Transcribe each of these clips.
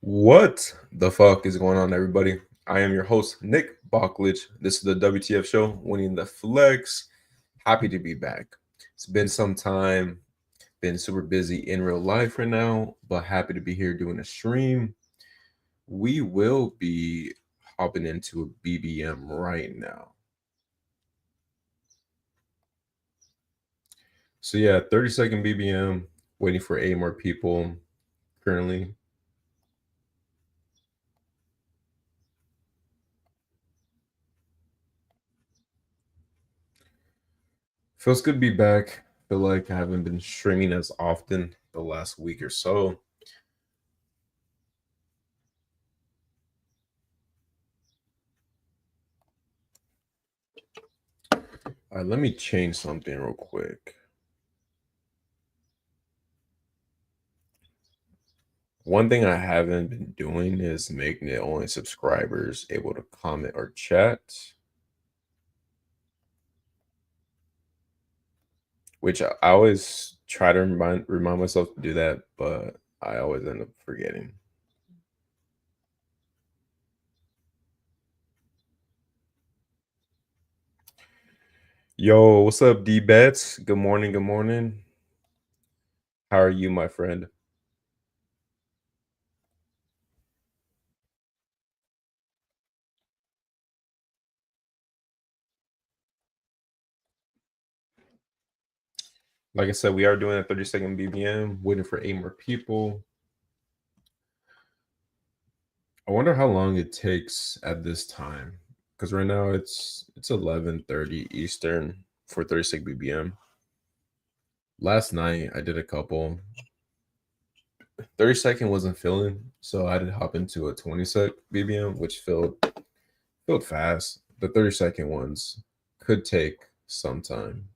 What the fuck is going on, everybody? I am your host, Nick Bachlich. This is the WTF show, Winning the Flex. Happy to be back. It's been some time, been super busy in real life right now, but happy to be here doing a stream. We will be hopping into a BBM right now. So, yeah, 30-second BBM, waiting for 8 more people currently. Feels good to be back. Feel like I haven't been streaming as often the last week or so. All right, let me change something real quick. One thing I haven't been doing is making it only subscribers able to comment or chat, which I always try to remind myself to do that, but I always end up forgetting. Yo, what's up, D Bets? Good morning. Good morning. How are you, my friend? Like I said, we are doing a 30-second BBM, waiting for 8 more people. I wonder how long it takes at this time, because right now it's 11:30 Eastern for 36 BBM. Last night I did a couple. 30-second wasn't filling, so I had to hop into a 20-sec BBM, which filled fast. The 30-second ones could take some time.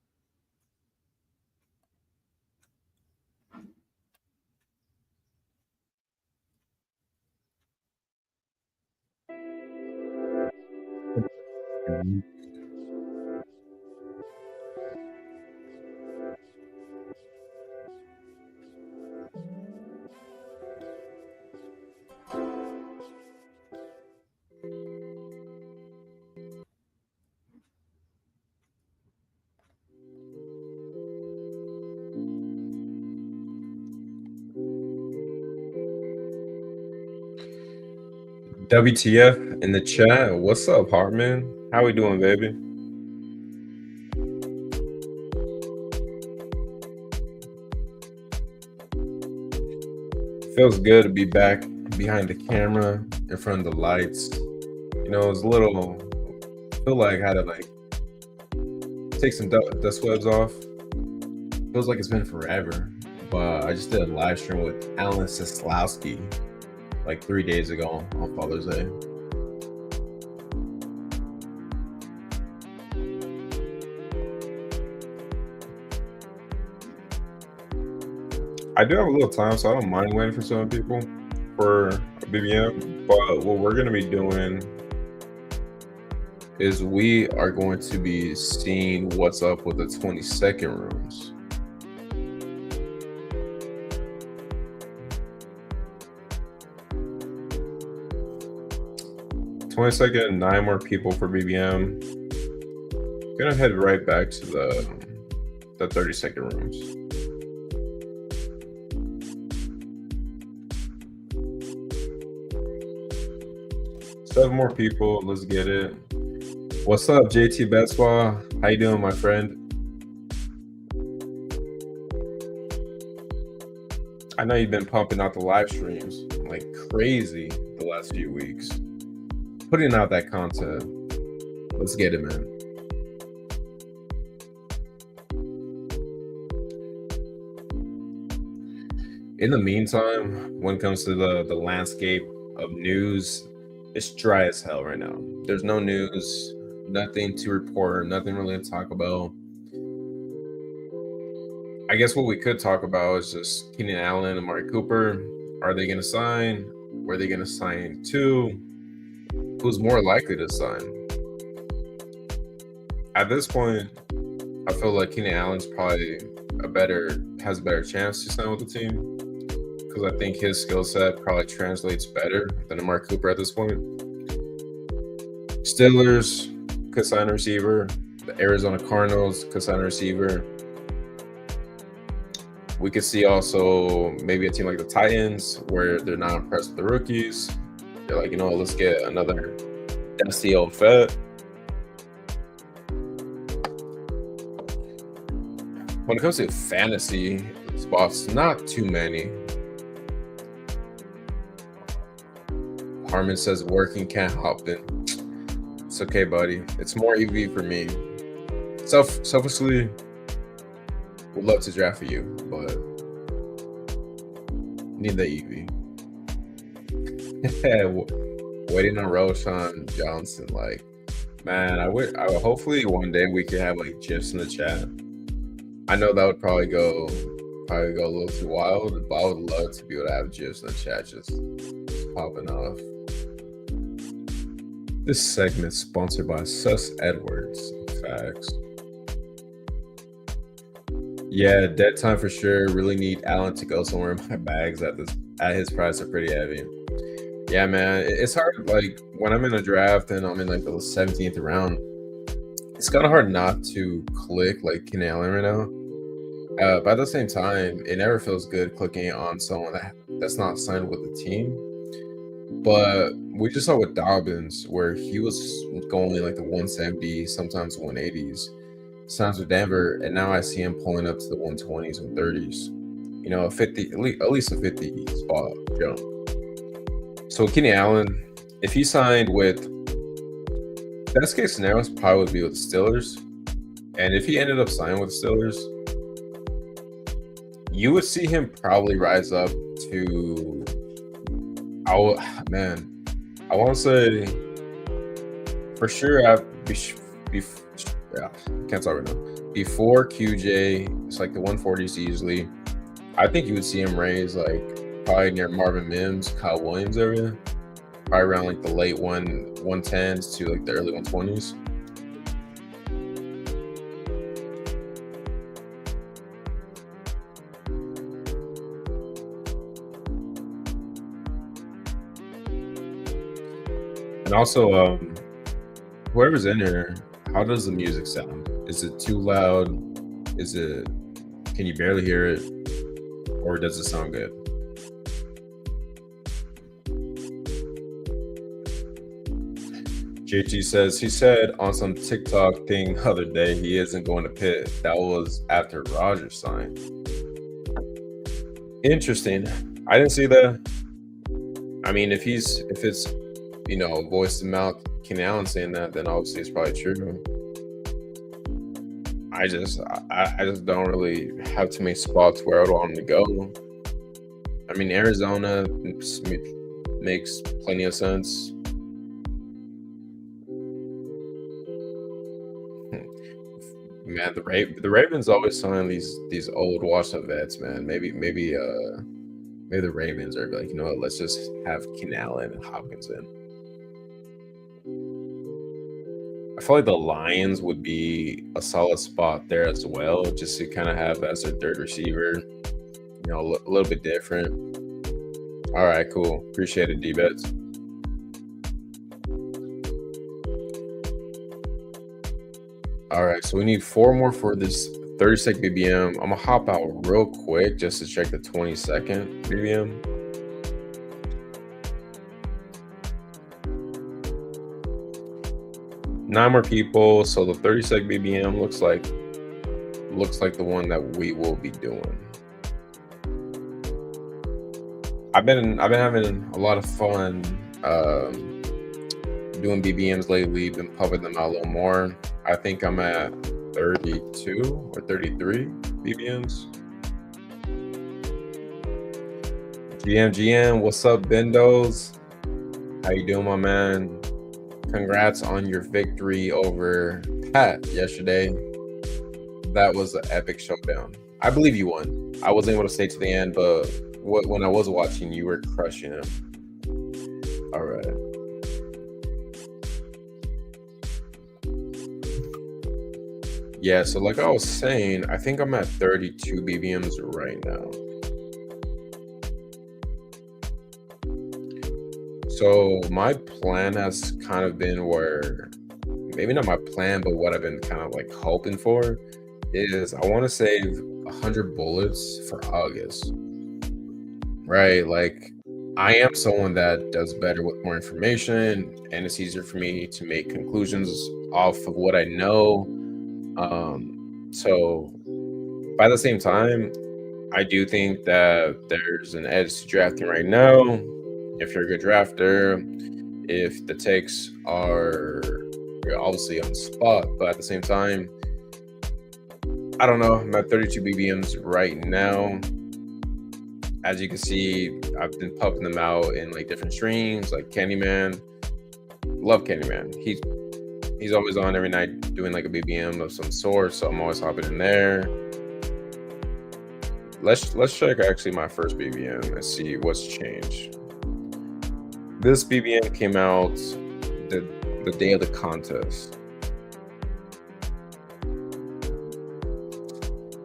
WTF in the chat. What's up, Hartman? How we doing, baby? Feels good to be back behind the camera, in front of the lights. You know, it's a little feel like I had to take some dust webs off. Feels like it's been forever, but I just did a live stream with Alan Sislowski like 3 days ago on Father's Day. I do have a little time, so I don't mind waiting for some people for a BBM. But what we're gonna be doing is we are going to be seeing what's up with the 20-second rooms. Second, 9 more people for BBM. Gonna head right back to the 30-second rooms. Seven more people. Let's get it. What's up, JT Betswa? How you doing, my friend? I know you've been pumping out the live streams like crazy the last few weeks. Putting out that content. Let's get it, man. In the meantime, when it comes to the landscape of news, it's dry as hell right now. There's no news, nothing to report, nothing really to talk about. I guess what we could talk about is just Keenan Allen and Amari Cooper. Are they going to sign? Where are they going to sign to? Who's more likely to sign? At this point, I feel like Keenan Allen's probably has a better chance to sign with the team because I think his skill set probably translates better than Amari Cooper at this point. Steelers could sign a receiver. The Arizona Cardinals could sign a receiver. We could see also maybe a team like the Titans where they're not impressed with the rookies. They're like, let's get another dusty old vet. When it comes to fantasy spots, not too many. Harmon says working can't hop in. It's okay, buddy. It's more EV for me. Selfishly, would love to draft for you, but need the EV. Waiting on Roshan Johnson. Like, man, I would hopefully one day we could have like GIFs in the chat. I know that would probably go a little too wild, but I would love to be able to have GIFs in the chat just popping off. This segment is sponsored by Sus Edwards. Facts. Yeah, dead time for sure. Really need Allen to go somewhere. My bags at his price are pretty heavy. Yeah, man, it's hard. Like when I'm in a draft and I'm in like the 17th round, it's kind of hard not to click like Keenan Allen right now. But at the same time, it never feels good clicking on someone that's not signed with the team. But we just saw with Dobbins where he was going like the 170, sometimes 180s, signs with Denver, and now I see him pulling up to the 120s and 30s. A 50, at least a 50 spot jump. So Keenan Allen, if he signed with, best case scenario probably would be with the Steelers, and if he ended up signing with the Steelers, you would see him probably rise up to, I want to say for sure can't talk right now. Before QJ, it's like the 140s easily. I think you would see him raise like probably near Marvin Mims, Kyle Williams area, probably around like the late 110s to like the early 120s. And also, whoever's in here, how does the music sound? Is it too loud? Can you barely hear it? Or does it sound good? JT says, he said on some TikTok thing the other day, he isn't going to Pitt. That was after Rodgers signed. Interesting. I didn't see that. I mean, if it's voice to mouth Keenan Allen saying that, then obviously it's probably true. I just don't really have too many spots where I would want him to go. I mean, Arizona makes plenty of sense. Man, the Ravens always sign these old washed up vets, man. Maybe the Ravens are like, let's just have Keenan Allen and Hopkins in. I feel like the Lions would be a solid spot there as well, just to kind of have as their third receiver, a little bit different. All right, cool. Appreciate it, D-Bets. All right, so we need 4 more for this 30-second BBM. I'm going to hop out real quick just to check the 20-second BBM. Nine more people, so the 30-second BBM looks like the one that we will be doing. I've been having a lot of fun doing BBMs lately. Been pumping them out a little more. I think I'm at 32 or 33 BBMs. GM, what's up, Bendos? How you doing, my man? Congrats on your victory over Pat yesterday. That was an epic showdown. I believe you won. I wasn't able to stay to the end, but when I was watching, you were crushing him. All right. Yeah, so like I was saying, I think I'm at 32 BBMs right now. So my plan has kind of been where maybe not my plan, but what I've been kind of like hoping for is I want to save 100 bullets for August, right? Like I am someone that does better with more information, and it's easier for me to make conclusions off of what I know. So by the same time, I do think that there's an edge to drafting right now. If you're a good drafter, if the takes are you're obviously on the spot, but at the same time, I don't know. I'm at 32 BBMs right now. As you can see, I've been pumping them out in like different streams, like Candyman. Love Candyman. He's always on every night doing like a BBM of some sort, so I'm always hopping in there. Let's check actually my first BBM and see what's changed. This BBM came out the day of the contest.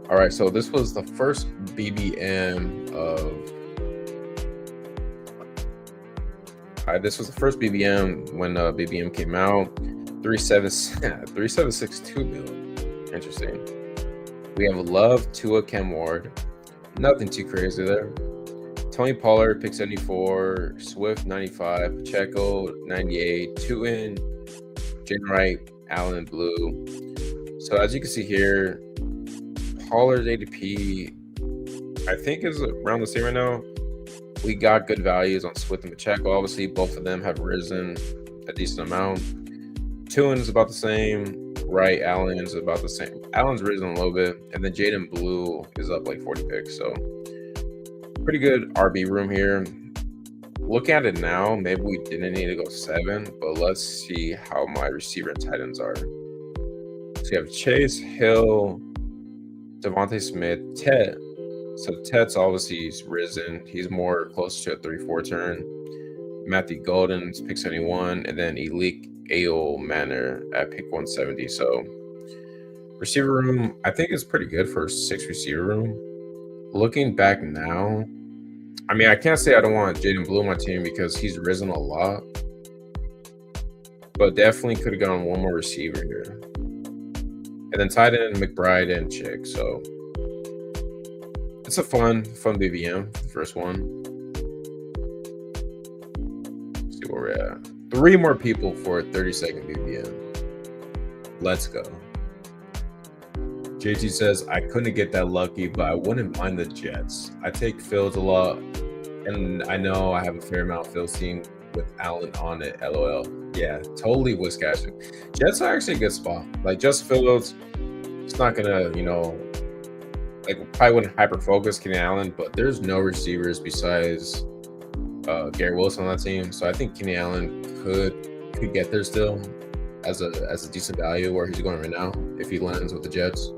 All right, so this was the first BBM of. This was the first BBM when BBM came out. 3762 build. Interesting. We have Love, Tua, Cam Ward. Nothing too crazy there. Tony Pollard, pick 74. Swift, 95. Pacheco, 98. Tootin, Jane Wright, Allen, Blue. So as you can see here, Pollard's ADP, I think, is around the same right now. We got good values on Swift and Pacheco. Obviously, both of them have risen a decent amount. Tootin is about the same. Wright, Allen is about the same. Allen's risen a little bit. And then Jaden Blue is up like 40 picks. So pretty good RB room here. Look at it now. Maybe we didn't need to go 7, but let's see how my receiver and tight ends are. So you have Chase, Hill, Devontae Smith, Ted. So Ted's obviously risen. He's more close to a 3-4 turn. Matthew Golden's pick 71, and then Elite Ayo Manor at pick 170. So receiver room, I think is pretty good for a 6 receiver room. Looking back now, I mean, I can't say I don't want Jaden Blue on my team because he's risen a lot, but definitely could have gone one more receiver here. And then tight end, McBride and Chick. So it's a fun BBM, the first one. Let's see where we're at. 3 more people for a 30-second BBM. Let's go. JT says, I couldn't get that lucky, but I wouldn't mind the Jets. I take Fields a lot, and I know I have a fair amount of Fields team with Allen on it, LOL. Yeah, totally whiskashing. Jets are actually a good spot. Like, just Fields, it's not going to, like, probably wouldn't hyper-focus Kenny Allen, but there's no receivers besides Garrett Wilson on that team. So I think Kenny Allen could get there still as a decent value where he's going right now if he lands with the Jets.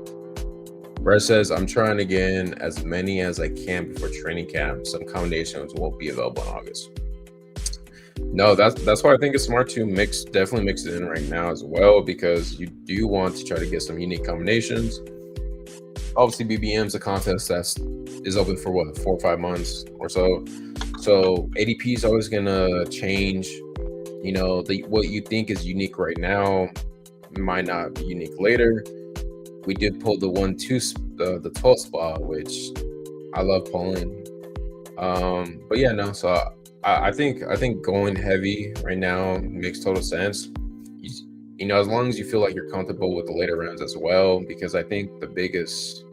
Brett says, I'm trying to get as many as I can before training camp. Some combinations won't be available in August. No, that's why I think it's smart to definitely mix it in right now as well, because you do want to try to get some unique combinations. Obviously, BBM's a contest that is open for 4 or 5 months or so. So ADP is always gonna change. What you think is unique right now might not be unique later. We did pull the 1-2, the 12 spot, which I love pulling. But yeah, no. So I think going heavy right now makes total sense. As long as you feel like you're comfortable with the later rounds as well, because I think the biggest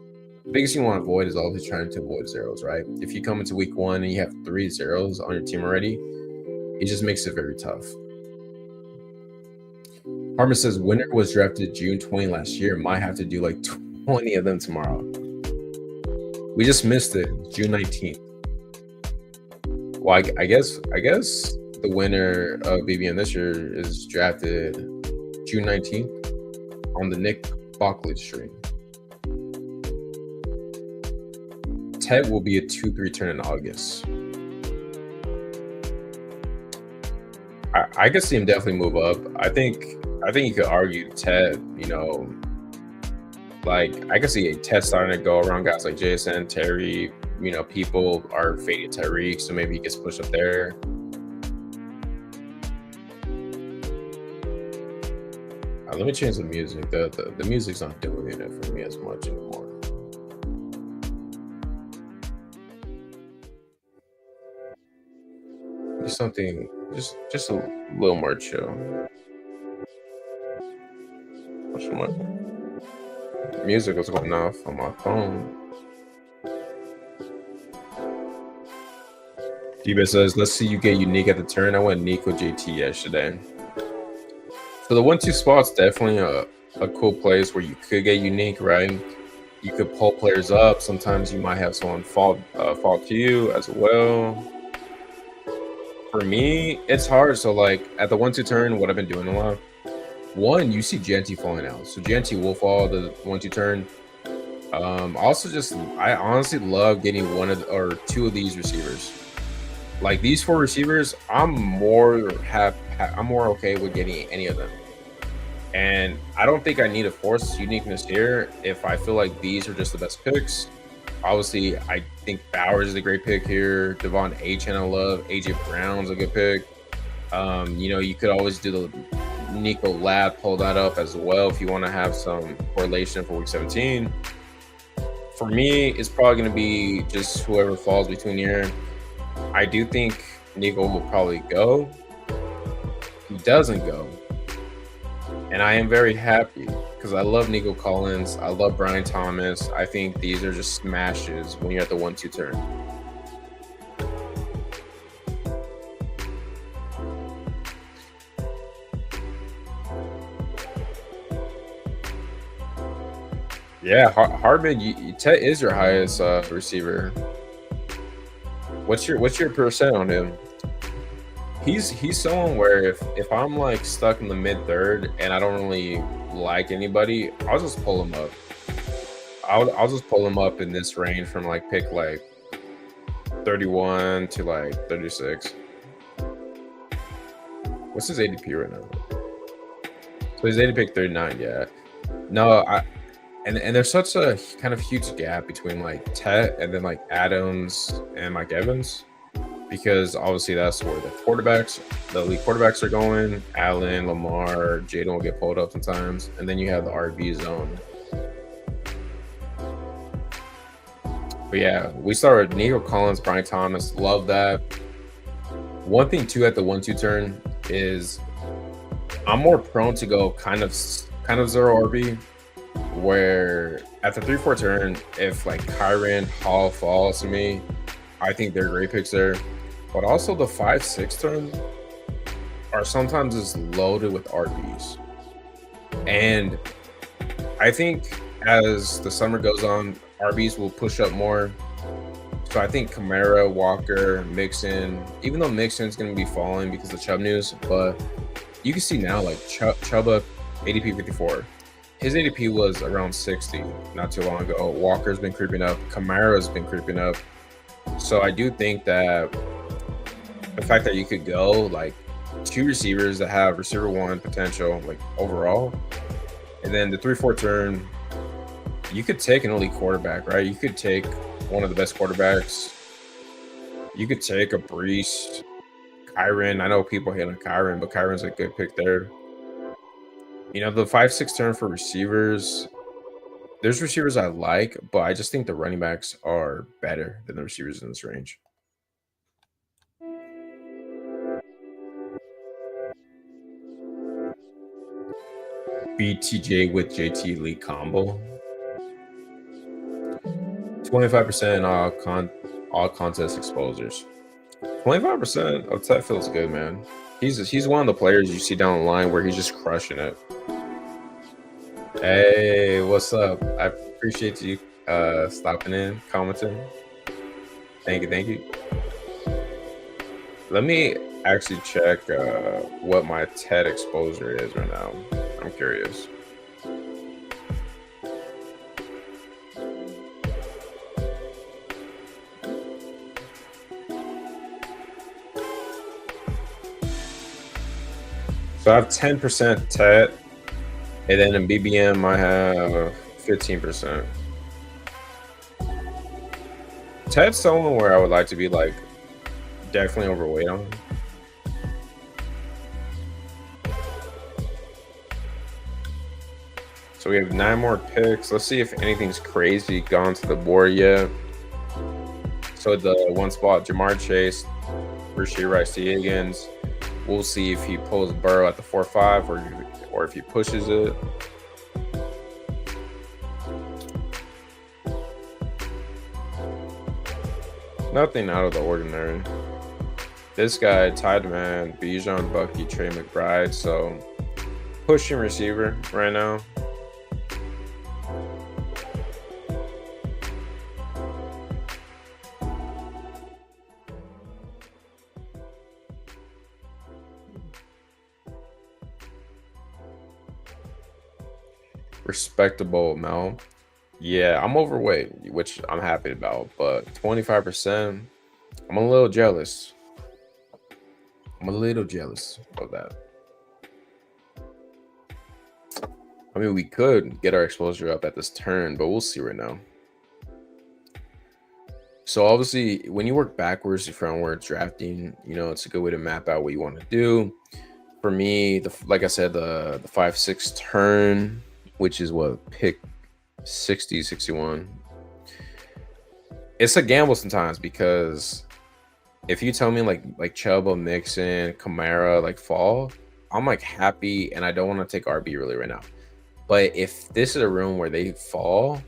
you want to avoid is always trying to avoid zeros, right? If you come into week 1 and you have 3 zeros on your team already, it just makes it very tough. Harmon says, winner was drafted June 20 last year. Might have to do like 20 of them tomorrow. We just missed it, June 19th. Well, I guess the winner of BBM this year is drafted June 19th on the Nick Bocklage stream. Ted will be a 2-3 turn in August. I could see him definitely move up. I think you could argue Ted, like I could see a Ted starting to go around guys like Jason, Terry. People are fading Tyreek, so maybe he gets pushed up there. Let me change the music. The music's not doing it for me as much anymore. Just something, just a little more chill. What's my music was going off on my phone. D-Bet says, let's see you get unique at the turn. I went Nico JT yesterday. So the 1-2 spot's definitely a cool place where you could get unique, right? You could pull players up. Sometimes you might have someone fall to you as well. For me, it's hard. So like at the 1-2 turn, what I've been doing a lot. One, you see Genty falling out. So Genty will fall the 1-2 turn. Also I honestly love getting one of or two of these receivers. Like these four receivers, I'm more okay with getting any of them. And I don't think I need to force uniqueness here if I feel like these are just the best picks. Obviously, I think Bowers is a great pick here. Devon Achane, I love. AJ Brown's a good pick. You could always do the Nico Lab, pull that up as well if you want to have some correlation for week 17. For me, it's probably going to be just whoever falls between here. I do think Nico will probably go. He doesn't go. And I am very happy because I love Nico Collins. I love Brian Thomas. I think these are just smashes when you're at the 1-2 turn. Yeah, Hardman, Tet is your highest receiver. What's your percent on him? He's someone where if I'm like stuck in the mid third and I don't really like anybody, I'll just pull him up. I'll just pull him up in this range from like pick like 31 to like 36. What's his ADP right now? So his ADP 39, yeah. No, and there's such a kind of huge gap between like Tet and then like Adams and Mike Evans. Because obviously that's where the elite quarterbacks are going. Allen, Lamar, Jaden will get pulled up sometimes. And then you have the RB zone. But yeah, we start with Nico Collins, Brian Thomas. Love that. One thing too at the 1-2 turn is I'm more prone to go kind of zero RB. Where at the 3-4 turn, if like Kyren, Hall falls to me, I think they're great picks there. But also the 5-6 turn are sometimes just loaded with RBs. And I think as the summer goes on, RBs will push up more. So I think Kamara, Walker, Mixon, even though Mixon's going to be falling because of Chubb news, but you can see now like Chubb ADP 54. His ADP was around 60 not too long ago. Walker's been creeping up. Kamara's been creeping up. So I do think that the fact that you could go like two receivers that have receiver one potential, like overall, and then the 3-4 turn, you could take an elite quarterback, right? You could take one of the best quarterbacks. You could take a Brees, Kyren. I know people hate on Kyren, but Kyren's a good pick there. The 5-6 turn for receivers, there's receivers I like, but I just think the running backs are better than the receivers in this range. BTJ with JT Lee combo. 25% all contest exposures. 25% of that feels good, man. He's one of the players you see down the line where he's just crushing it. Hey, what's up? I appreciate you stopping in, commenting. Thank you. Let me actually check what my TED exposure is right now. I'm curious. So I have 10% TED, and then in BBM I have 15%. TED's someone where I would like to be like definitely overweight on. So we have 9 more picks. Let's see if anything's crazy gone to the board yet. So the one spot, Jamar Chase, Rasheed Rice Higgins. We'll see if he pulls Burrow at the 4-5 or if he pushes it. Nothing out of the ordinary. This guy, tight man, Bijan Bucky, Trey McBride. So pushing receiver right now. Respectable amount. Yeah, I'm overweight, which I'm happy about, but 25%, I'm a little jealous. I'm a little jealous of that. I mean, we could get our exposure up at this turn, but we'll see right now. So obviously, when you work backwards to frontwards drafting, it's a good way to map out what you want to do. For me, like I said, the 5-6 turn, which is what, pick 60, 61. It's a gamble sometimes because if you tell me like Chuba, Mixon, Kamara like fall, I'm like happy and I don't want to take RB really right now. But if this is a room where they fall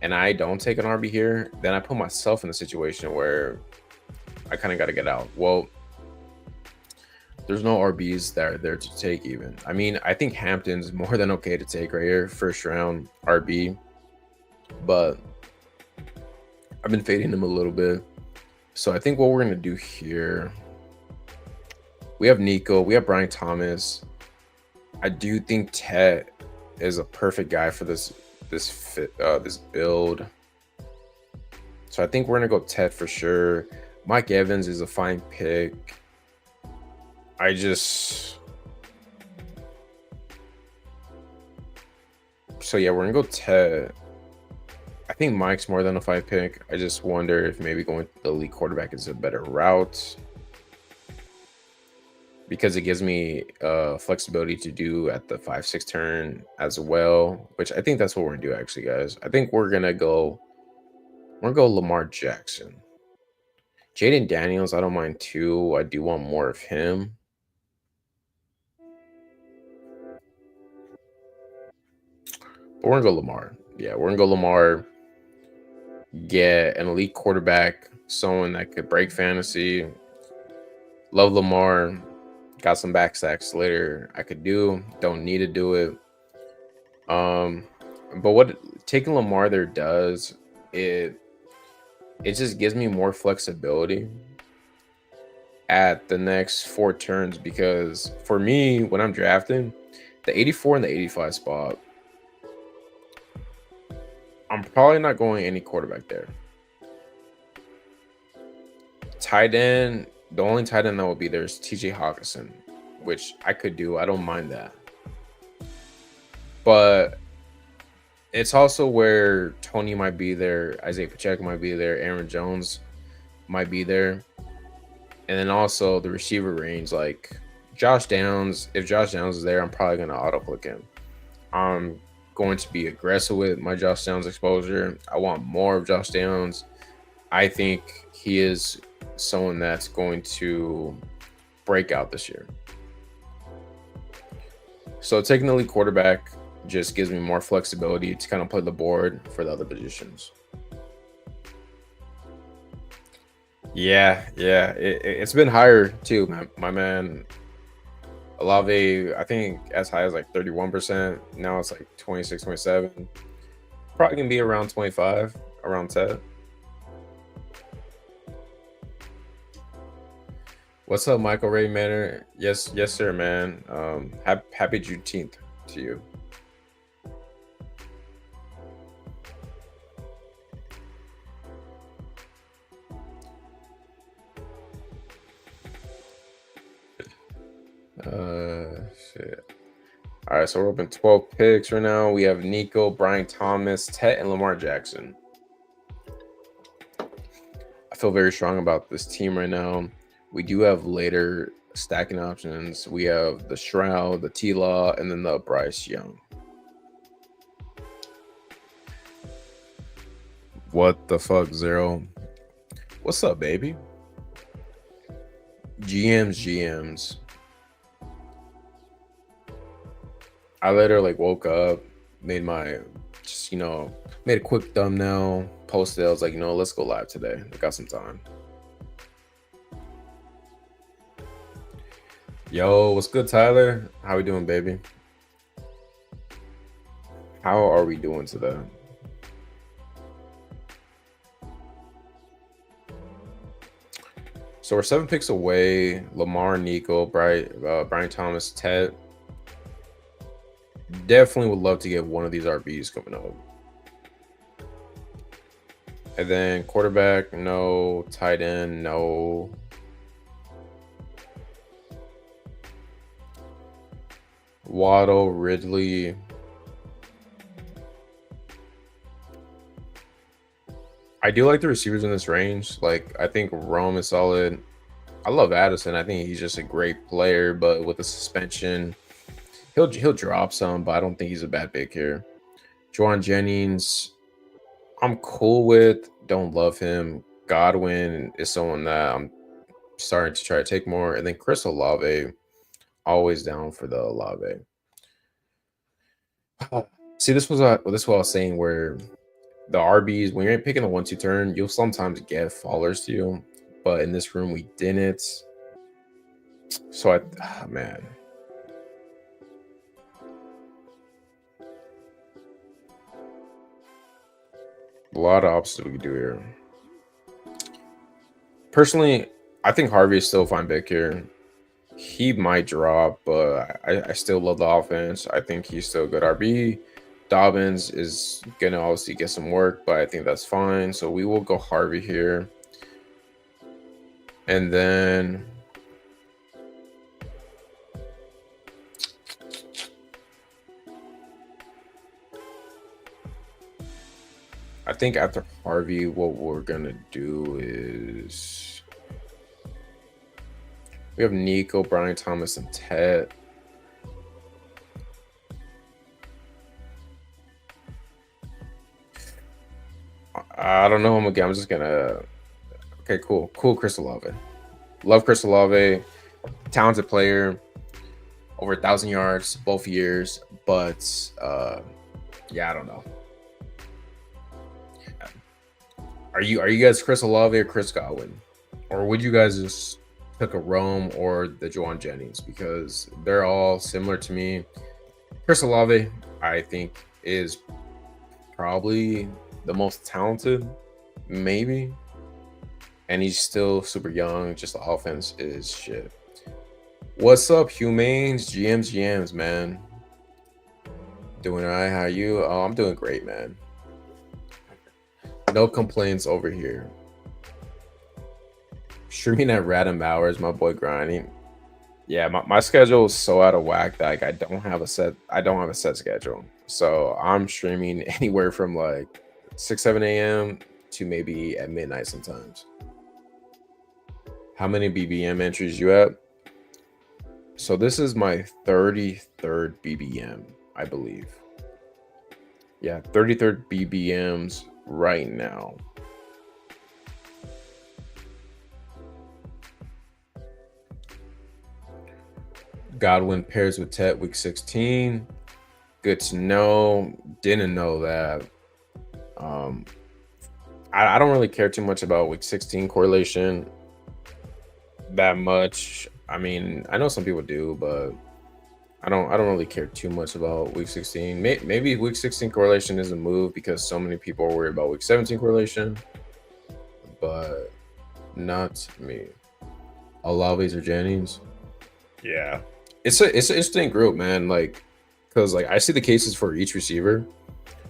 and I don't take an RB here, then I put myself in a situation where I kind of got to get out. Well, there's no RBs that are there to take even. I mean, I think Hampton's more than okay to take right here, first round RB. But I've been fading him a little bit. So I think what we're going to do here, we have Nico, we have Brian Thomas. I do think Tet is a perfect guy for this build. So I think we're going to go Tet for sure. Mike Evans is a fine pick. So yeah, we're going to go Tet. I think Mike's more than a 5 pick. I just wonder if maybe going to the elite quarterback is a better route because it gives me flexibility to do at the 5-6 turn as well, which I think that's what we're gonna do actually, guys. I think we're gonna go Lamar Jackson. Jaden Daniels, I don't mind too. I do want more of him. But we're gonna go Lamar. Yeah, we're gonna go Lamar. Get an elite quarterback, someone that could break fantasy. Love Lamar. Got some back sacks later. I could do. Don't need to do it. But what taking Lamar there does, it just gives me more flexibility at the next 4 turns because for me, when I'm drafting, the 84 and the 85 spot, I'm probably not going any quarterback there. Tight end, the only tight end that will be there is TJ Hawkinson, which I could do. I don't mind that. But it's also where Tony might be there, Isaiah Pacheco might be there, Aaron Jones might be there. And then also the receiver range, like Josh Downs. If Josh Downs is there, I'm probably going to auto-click him. I'm going to be aggressive with my Josh Downs exposure. I want more of Josh Downs. I think he is someone that's going to break out this year. So taking the lead quarterback just gives me more flexibility to kind of play the board for the other positions. Yeah, it's been higher too, my man. Olave, I think as high as like 31%. Now it's like 26, 27. Probably gonna be around 25, around 10. What's up, Michael Ray Manor? Yes, sir, man. Happy Juneteenth to you. Shit. All right, so we're open 12 picks right now. We have Nico, Brian Thomas, Tet, and Lamar Jackson. I feel very strong about this team right now. We do have later stacking options. We have the Shroud, the T-Law, and then the Bryce Young. What the fuck, Zero? What's up, baby? GMs. I later like woke up, made my just made a quick thumbnail, posted. I was like, let's go live today. I got some time. Yo, what's good, Tyler? How we doing, baby? How are we doing today? So we're 7 picks away. Lamar, Nico, Brian Thomas, Ted. Definitely would love to get one of these RBs coming up. And then quarterback, no. Tight end, no. Waddle, Ridley. I do like the receivers in this range. Like, I think Rome is solid. I love Addison. I think he's just a great player, but with the suspension, he'll drop some, but I don't think he's a bad pick here. Juwan Jennings, I'm cool with. Don't love him. Godwin is someone that I'm starting to try to take more. And then Chris Olave, always down for the Olave. See, this was what I was saying, where the RBs, when you're picking the 1-2 turn, you'll sometimes get fallers to you, but in this room we didn't. So man, a lot of options we could do here. Personally, I think Harvey is still a fine pick here. He might drop, but I still love the offense. I think he's still a good RB. Dobbins is gonna obviously get some work, but I think that's fine. So we will go Harvey here. And then I think after Harvey, what we're gonna do is we have Nico, Brian Thomas, and Ted. I don't know him again. I'm just gonna. Okay, cool. Chris Olave. Love Chris Olave. Talented player. Over 1,000 yards both years, but yeah, I don't know. Are you guys Chris Olave or Chris Godwin, or would you guys just pick a Rome or the Juwan Jennings, because they're all similar to me? Chris Olave, I think, is probably the most talented, maybe, and he's still super young. Just the offense is shit. What's up, Humanes, GMs, man? Doing all right? How are you? Oh, I'm doing great, man. No complaints over here. Streaming at random hours, my boy grinding. Yeah, my schedule is so out of whack that like, I don't have a set schedule. So I'm streaming anywhere from like 6-7 a.m. to maybe at midnight sometimes. How many BBM entries you at? So this is my 33rd BBM, I believe. Yeah, 33rd BBMs right now. Godwin pairs with Tet week 16. Good to know. Didn't know that. I don't really care too much about week 16 correlation that much. I mean, I know some people do, but I don't really care too much about week 16. Maybe week 16 correlation is a move because so many people are worried about week 17 correlation, but not me. Olaves or Jennings. Yeah. It's an interesting group, man. Like, because like I see the cases for each receiver.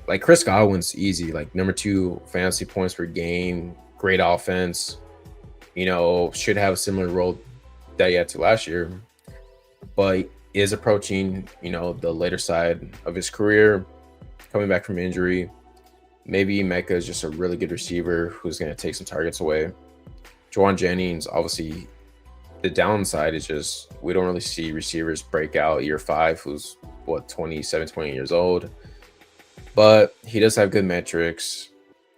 Like Chris Godwin's easy, like number 2 fantasy points per game, great offense. Should have a similar role that he had to last year, but is approaching the later side of his career, coming back from injury. Maybe Mecca is just a really good receiver who's going to take some targets away. Juwan Jennings, obviously, the downside is just we don't really see receivers break out year 5, who's 27, 20 years old. But he does have good metrics.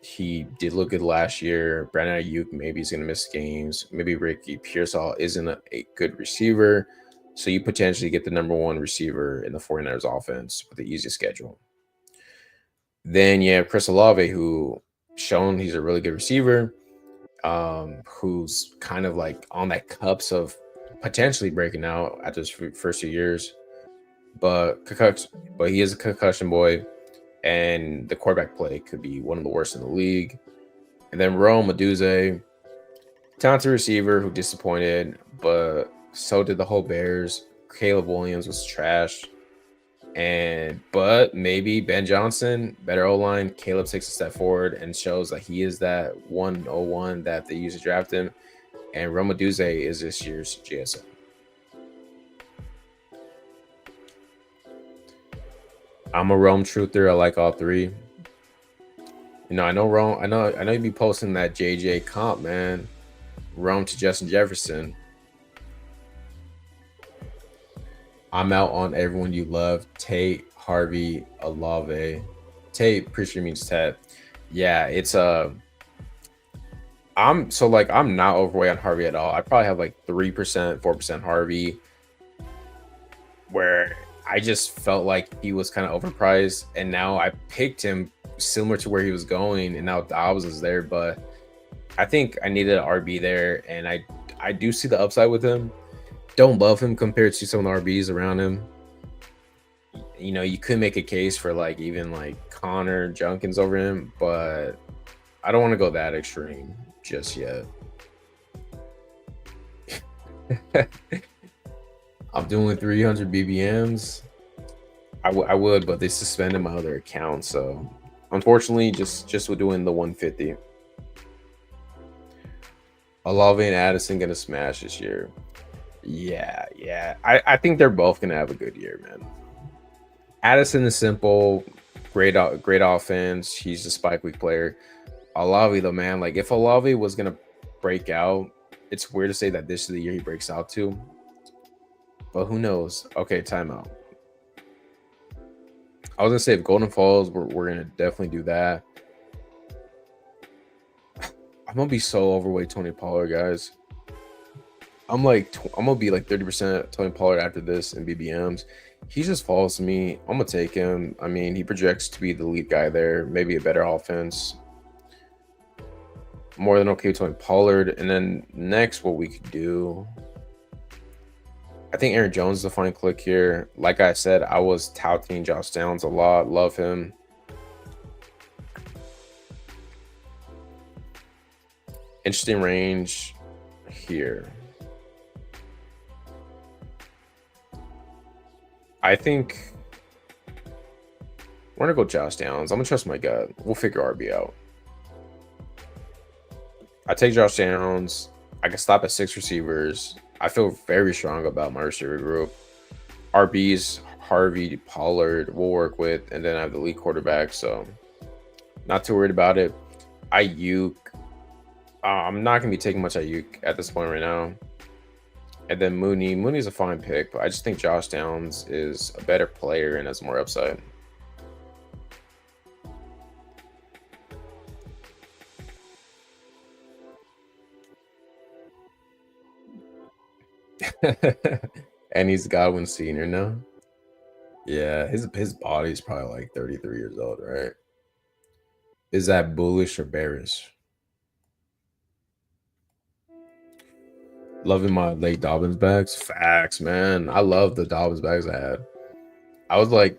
He did look good last year. Brandon Ayuk maybe he's gonna miss games. Maybe Ricky Pearsall isn't a good receiver. So you potentially get the number one receiver in the 49ers offense with the easiest schedule. Then you have Chris Olave, who shown he's a really good receiver, who's kind of like on that cups of potentially breaking out after his first 2 years. But he is a concussion boy, and the quarterback play could be one of the worst in the league. And then Rome Aduze, talented receiver who disappointed, but so did the whole Bears. Caleb Williams was trash. But maybe Ben Johnson, better O line. Caleb takes a step forward and shows that he is that 101 that they used to draft him. And Rome Aduze is this year's GSM. I'm a Rome truther. I like all three. I know Rome. I know you'd be posting that JJ comp, man. Rome to Justin Jefferson. I'm out on everyone you love. Tate, Harvey, Olave. Tate, pretty sure means Ted. Yeah, it's I'm not overweight on Harvey at all. I probably have like 3%, 4% Harvey, where I just felt like he was kind of overpriced, and now I picked him similar to where he was going, and now Dobbs is there, but I think I needed an RB there, and I do see the upside with him. Don't love him compared to some of the RBs around him. You could make a case for like even like Connor Junkins over him, but I don't want to go that extreme just yet. I'm doing 300 BBMs. I would, but they suspended my other account, so unfortunately, just with doing the 150. Olave and Addison gonna smash this year. Yeah. I think they're both gonna have a good year, man. Addison is simple, great offense. He's a spike week player. Olave though, man, like if Olave was gonna break out, it's weird to say that this is the year he breaks out to, but who knows? Okay, timeout. I was gonna say if Golden Falls, we're gonna definitely do that. I'm gonna be so overweight Tony Pollard, guys. I'm gonna be like 30% Tony Pollard after this in BBMs. He just falls to me. I'm gonna take him. I mean, he projects to be the lead guy there, maybe a better offense. More than okay with Tony Pollard. And then next, what we could do, I think Aaron Jones is a fine click here. Like I said, I was touting Josh Downs a lot. Love him. Interesting range here. I think we're going to go Josh Downs. I'm going to trust my gut. We'll figure RB out. I take Josh Downs. I can stop at 6 receivers. I feel very strong about my receiver group. RBs, Harvey, Pollard, we'll work with. And then I have the lead quarterback, so not too worried about it. Ayuk. I'm not going to be taking much Ayuk at this point right now. And then Mooney. Mooney's a fine pick, but I just think Josh Downs is a better player and has more upside. And he's Godwin Sr. now. Yeah, his body's probably like 33 years old, right? Is that bullish or bearish? Loving my late Dobbins bags. Facts, man. I love the Dobbins bags I had. I was like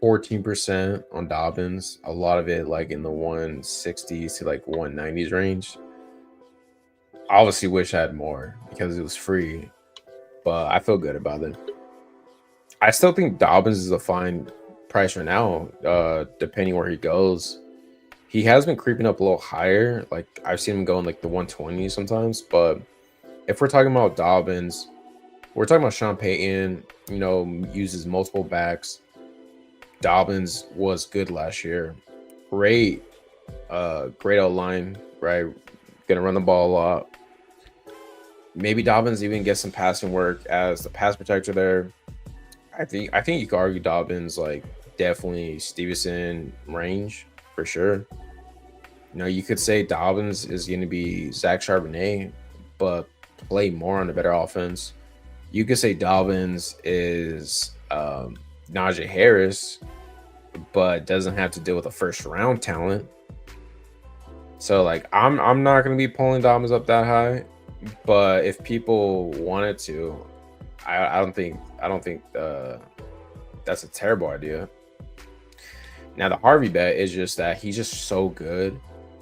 14% on Dobbins. A lot of it like in the 160s to like 190s range. Obviously wish I had more because it was free, but I feel good about it. I still think Dobbins is a fine price right now, depending where he goes. He has been creeping up a little higher. Like I've seen him go in like the 120s sometimes, but if we're talking about Dobbins, we're talking about Sean Payton, uses multiple backs. Dobbins was good last year. Great O-line, right? Gonna run the ball a lot. Maybe Dobbins even gets some passing work as the pass protector there. I think you could argue Dobbins like definitely Stevenson range for sure. You could say Dobbins is going to be Zach Charbonnet, but play more on a better offense. You could say Dobbins is Najee Harris, but doesn't have to deal with a first round talent. So like I'm not gonna be pulling Dobbins up that high, but if people wanted to, I don't think that's a terrible idea. Now the Harvey bet is just that he's just so good,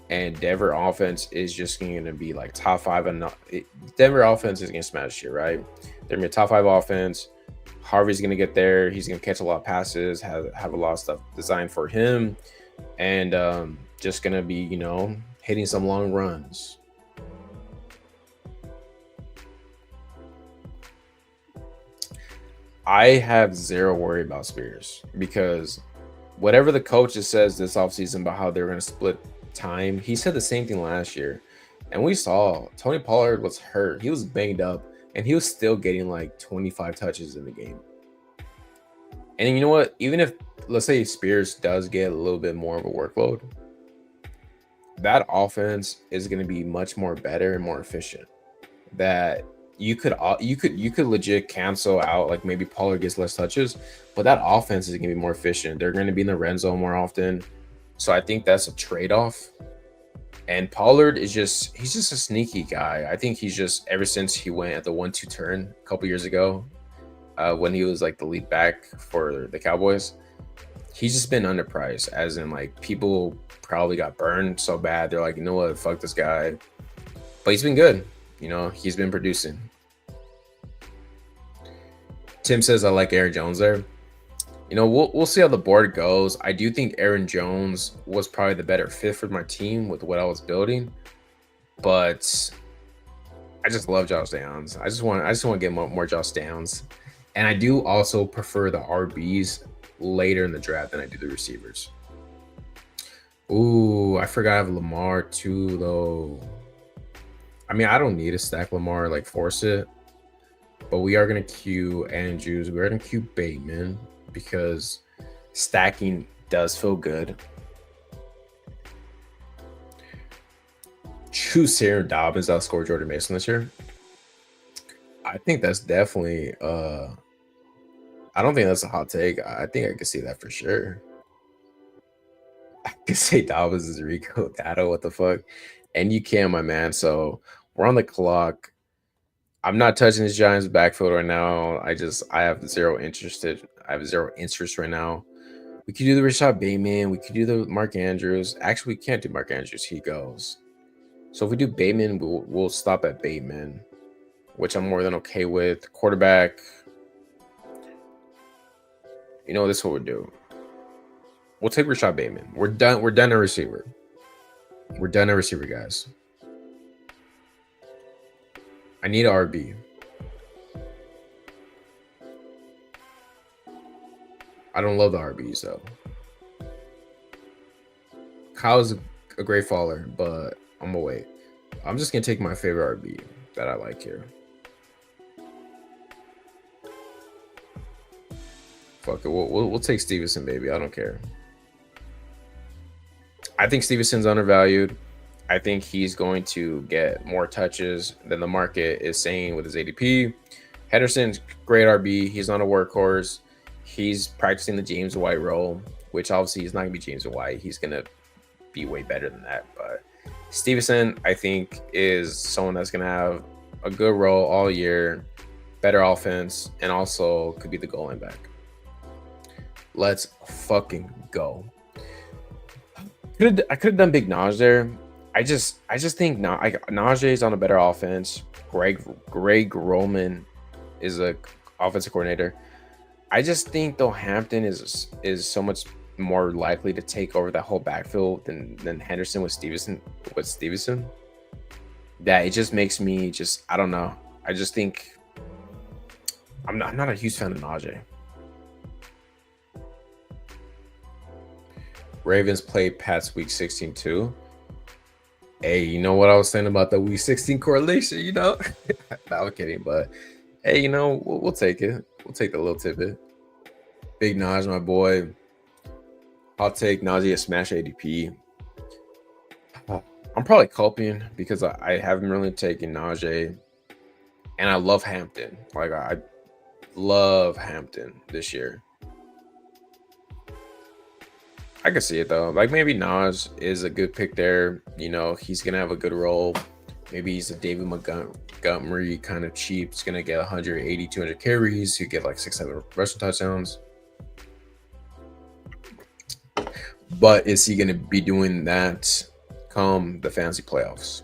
and Denver offense is just going to be like top 5, and Denver offense is going to smash here, right? They're going to be a top 5 offense. Harvey's going to get there. He's going to catch a lot of passes, have a lot of stuff designed for him, and just going to be, hitting some long runs. I have zero worry about Spears because whatever the coach says this offseason about how they're going to split time, he said the same thing last year. And we saw Tony Pollard was hurt. He was banged up, and he was still getting like 25 touches in the game. And you know what? Even if, let's say, Spears does get a little bit more of a workload, that offense is going to be much more better and more efficient. That you could legit cancel out, like maybe Pollard gets less touches, but that offense is going to be more efficient. They're going to be in the red zone more often. So I think that's a trade-off. And Pollard he's just a sneaky guy. I think he's just, ever since he went at the 1-2 turn a couple years ago, when he was like the lead back for the Cowboys, he's just been underpriced, as in like people probably got burned so bad. They're like, you know what, fuck this guy. But he's been good. He's been producing. Tim says, I like Aaron Jones there. We'll see how the board goes. I do think Aaron Jones was probably the better fit for my team with what I was building, but I just love Josh Downs. I just want to get more Josh Downs, and I do also prefer the RBs later in the draft than I do the receivers. Ooh, I forgot I have Lamar too, though. I mean, I don't need to stack Lamar, like force it, but we are going to queue Andrews. We're going to queue Bateman because stacking does feel good. Choose Sarah Dobbins outscore Jordan Mason this year. I think that's definitely, I don't think that's a hot take. I think I could see that for sure. I could say Dobbins is Rico Dado, what the fuck? And you can, my man. So we're on the clock. I'm not touching this Giants backfield right now. I have zero interest right now. We could do the Rashad Bateman. We could do the Mark Andrews. Actually, we can't do Mark Andrews. He goes. So if we do Bateman, we'll stop at Bateman, which I'm more than okay with. Quarterback. This is what we'll do. We'll take Rashad Bateman. We're done at receiver. We're done at receiver, guys. I need an RB. I don't love the RBs, though. Kyle's a great faller, but I'm going to wait. I'm just going to take my favorite RB that I like here. Fuck it. We'll take Stevenson, baby. I don't care. I think Stevenson's undervalued. I think he's going to get more touches than the market is saying with his ADP. Henderson's great RB. He's not a workhorse. He's practicing the James White role, which obviously he's not going to be James White. He's going to be way better than that. But Stevenson, I think, is someone that's going to have a good role all year, better offense, and also could be the goal line back. Let's fucking go. I could have done Big Naj there. I just think Najee's on a better offense. Greg Roman is a offensive coordinator. I just think though Hampton is so much more likely to take over that whole backfield than Henderson with Stevenson. That it just makes me I don't know. I just think I'm not a huge fan of Najee. Ravens played Pats week 16 too. Hey, you know what I was saying about the week 16 correlation, No, I'm kidding, but hey, we'll take it. We'll take the little tidbit. Big Naj, my boy. I'll take Najee a smash ADP. I'm probably coping because I haven't really taken Najee, and I love Hampton. Like I love Hampton this year. I can see it though. Like maybe Nas is a good pick there. You know, he's gonna have a good role. Maybe he's a David Montgomery kind of cheap. He's gonna get 180, 200 carries. He'll get like 6, 7 rushing touchdowns. But is he gonna be doing that come the fantasy playoffs?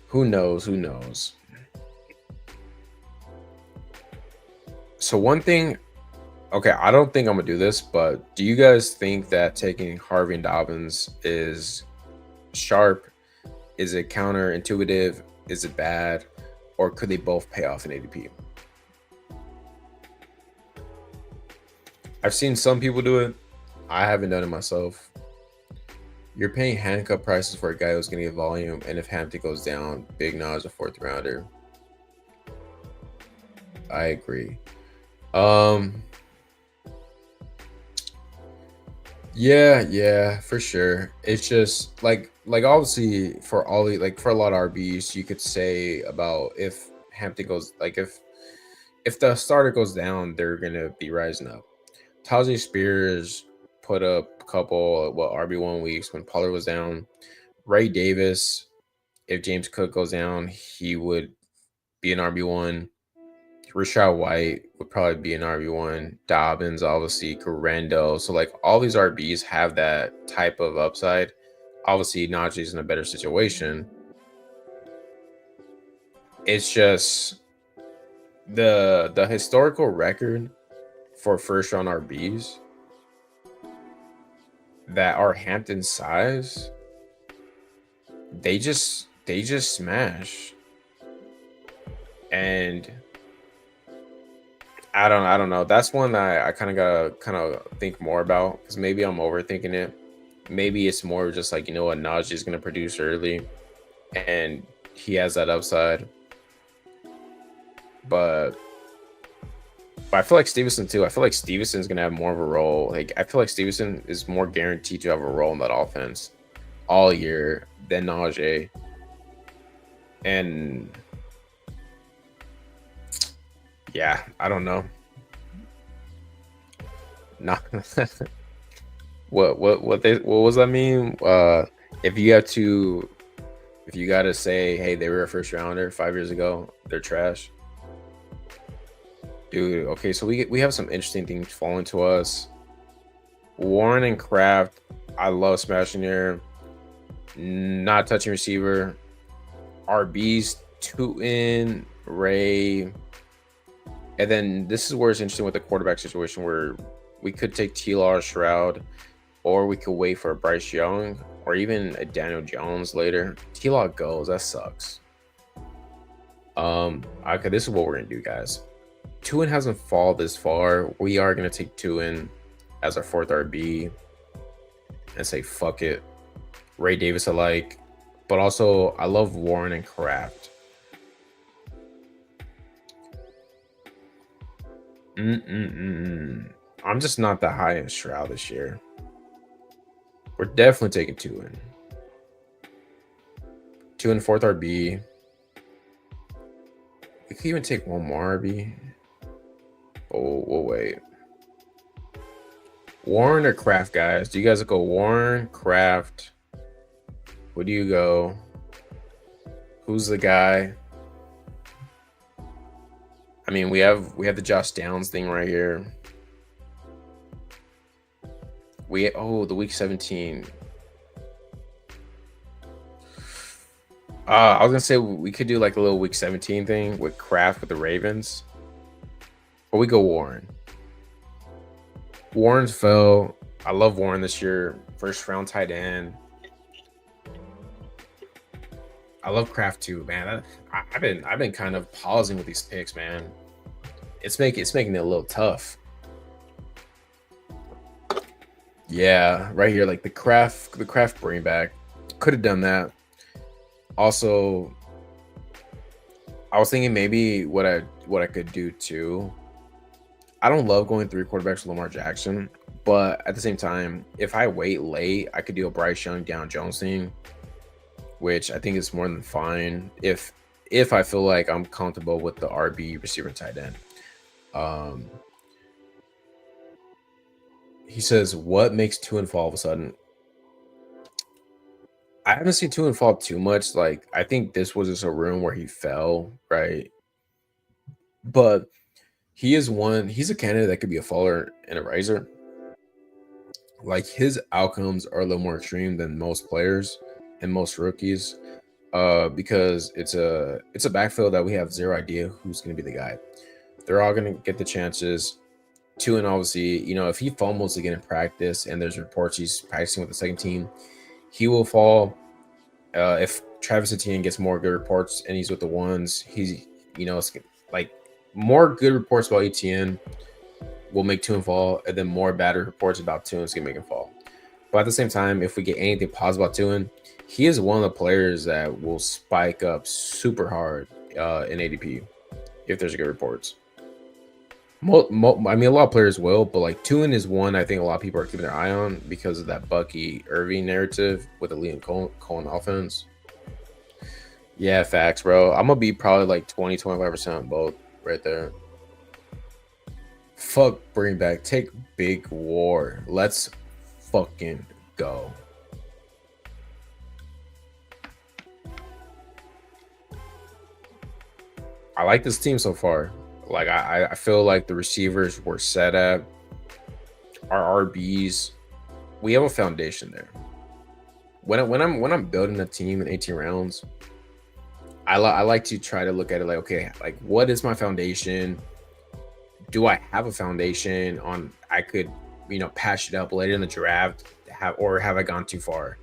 Who knows? Who knows? So one thing, okay, I don't think I'm gonna do this, but do you guys think that taking Harvey and Dobbins is sharp? Is it counterintuitive? Is it bad? Or could they both pay off in ADP? I've seen some people do it. I haven't done it myself. You're paying handcuff prices for a guy who's going to get volume, and if Hampton goes down, Big Nas a 4th rounder. I agree. Yeah, for sure. It's just like obviously for all the like for a lot of RBs, you could say about if Hampton goes like if the starter goes down, they're gonna be rising up. Tajay Spears put up a couple RB1 weeks when Pollard was down. Ray Davis, if James Cook goes down, he would be an RB1. Rashad White would probably be an RB1. Dobbins, obviously, Garendo. So, like, all these RBs have that type of upside. Obviously, Najee's in a better situation. It's just the historical record for first-round RBs that are Hampton size, they just smash. And I don't know. That's one that I kind of gotta think more about because maybe I'm overthinking it. Maybe it's more just like, you know what, Najee is gonna produce early, and he has that upside. But I feel like Stevenson too. I feel like Stevenson's gonna have more of a role. Like I feel like Stevenson is more guaranteed to have a role in that offense all year than Najee. And yeah, I don't know. Nah. What was that mean? If you gotta say, hey, they were a first rounder 5 years ago, they're trash. Dude, okay, so we have some interesting things falling to us. Warren and Kraft, I love smashing here. Not touching receiver. RBs, Tootin, Ray. And then this is where it's interesting with the quarterback situation where we could take T-Law Shroud, or we could wait for a Bryce Young or even a Daniel Jones later. T-Law goes, that sucks. Okay, this is what we're gonna do, guys. Tootin hasn't fallen this far. We are gonna take Tootin as our 4th RB and say fuck it. Ray Davis I like, but also I love Warren and Kraft. I'm just not that high in Shroud this year. We're definitely taking Tootin. 4th RB. We could even take one more RB. Oh, we'll wait. Warren or Kraft, guys? Do you guys go Warren, Kraft? Where do you go? Who's the guy? I mean, we have the Josh Downs thing right here. The week 17. I was gonna say we could do like a little week 17 thing with Kraft with the Ravens. Or we go Warren. Warren's fell. I love Warren this year. First round tight end. I love Kraft too, man. I've been kind of pausing with these picks, man. It's making it a little tough. Yeah, right here, like the Kraft bring back. Could have done that. Also, I was thinking maybe what I could do too. I don't love going 3 quarterbacks with Lamar Jackson, But at the same time, if I wait late, I could do a Bryce Young, Down Jones thing, which I think is more than fine if I feel like I'm comfortable with the RB receiver tight end. Um, he says, "What makes Tua fall all of a sudden?" I haven't seen Tua fall too much. Like, I think this was just a room where he fell, right? But he is one. He's a candidate that could be a faller and a riser. Like, his outcomes are a little more extreme than most players and most rookies, because it's a backfield that we have zero idea who's going to be the guy. They're all going to get the chances. Tua, and obviously, if he fumbles again in practice and there's reports he's practicing with the second team, he will fall. If Travis Etienne gets more good reports and he's with the ones, it's like more good reports about Etienne will make Tua fall, and then more bad reports about Tua is gonna make him fall. But at the same time, if we get anything positive about Tua, he is one of the players that will spike up super hard in ADP if there's good reports. I mean, a lot of players will, but like Tua is one I think a lot of people are keeping their eye on because of that Bucky Irving narrative with the Liam Cohen offense. Yeah, facts, bro. I'm gonna be probably like 20-25% on both right there. Fuck, bring back, take big war. Let's fucking go. I like this team so far. Like, I feel like the receivers were set at our RBs. We have a foundation there. When I'm building a team in 18 rounds, I like to try to look at it like, okay, like what is my foundation? Do I have a foundation on I could, patch it up later in the draft, have I gone too far?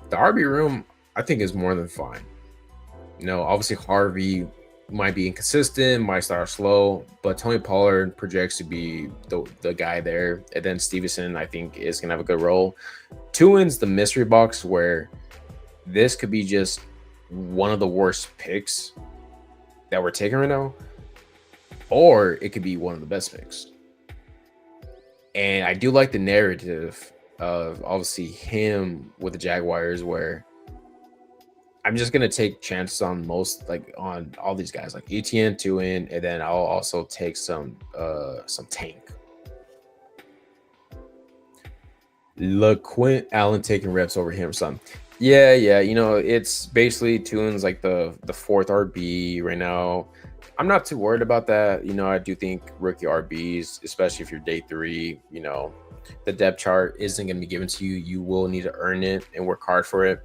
The RB room, I think, is more than fine. Obviously Harvey might be inconsistent, might start slow, but Tony Pollard projects to be the guy there. And then Stevenson, I think, is going to have a good role. Tuin's the mystery box where this could be just one of the worst picks that we're taking right now, or it could be one of the best picks. And I do like the narrative of obviously him with the Jaguars, where I'm just gonna take chances on on all these guys, like Etienne, Tuin, and then I'll also take some tank. LaQuint Allen taking reps over him, son. Yeah. It's basically Tuin's like the fourth RB right now. I'm not too worried about that. I do think rookie RBs, especially if you're day 3, the depth chart isn't going to be given to you. You will need to earn it and work hard for it.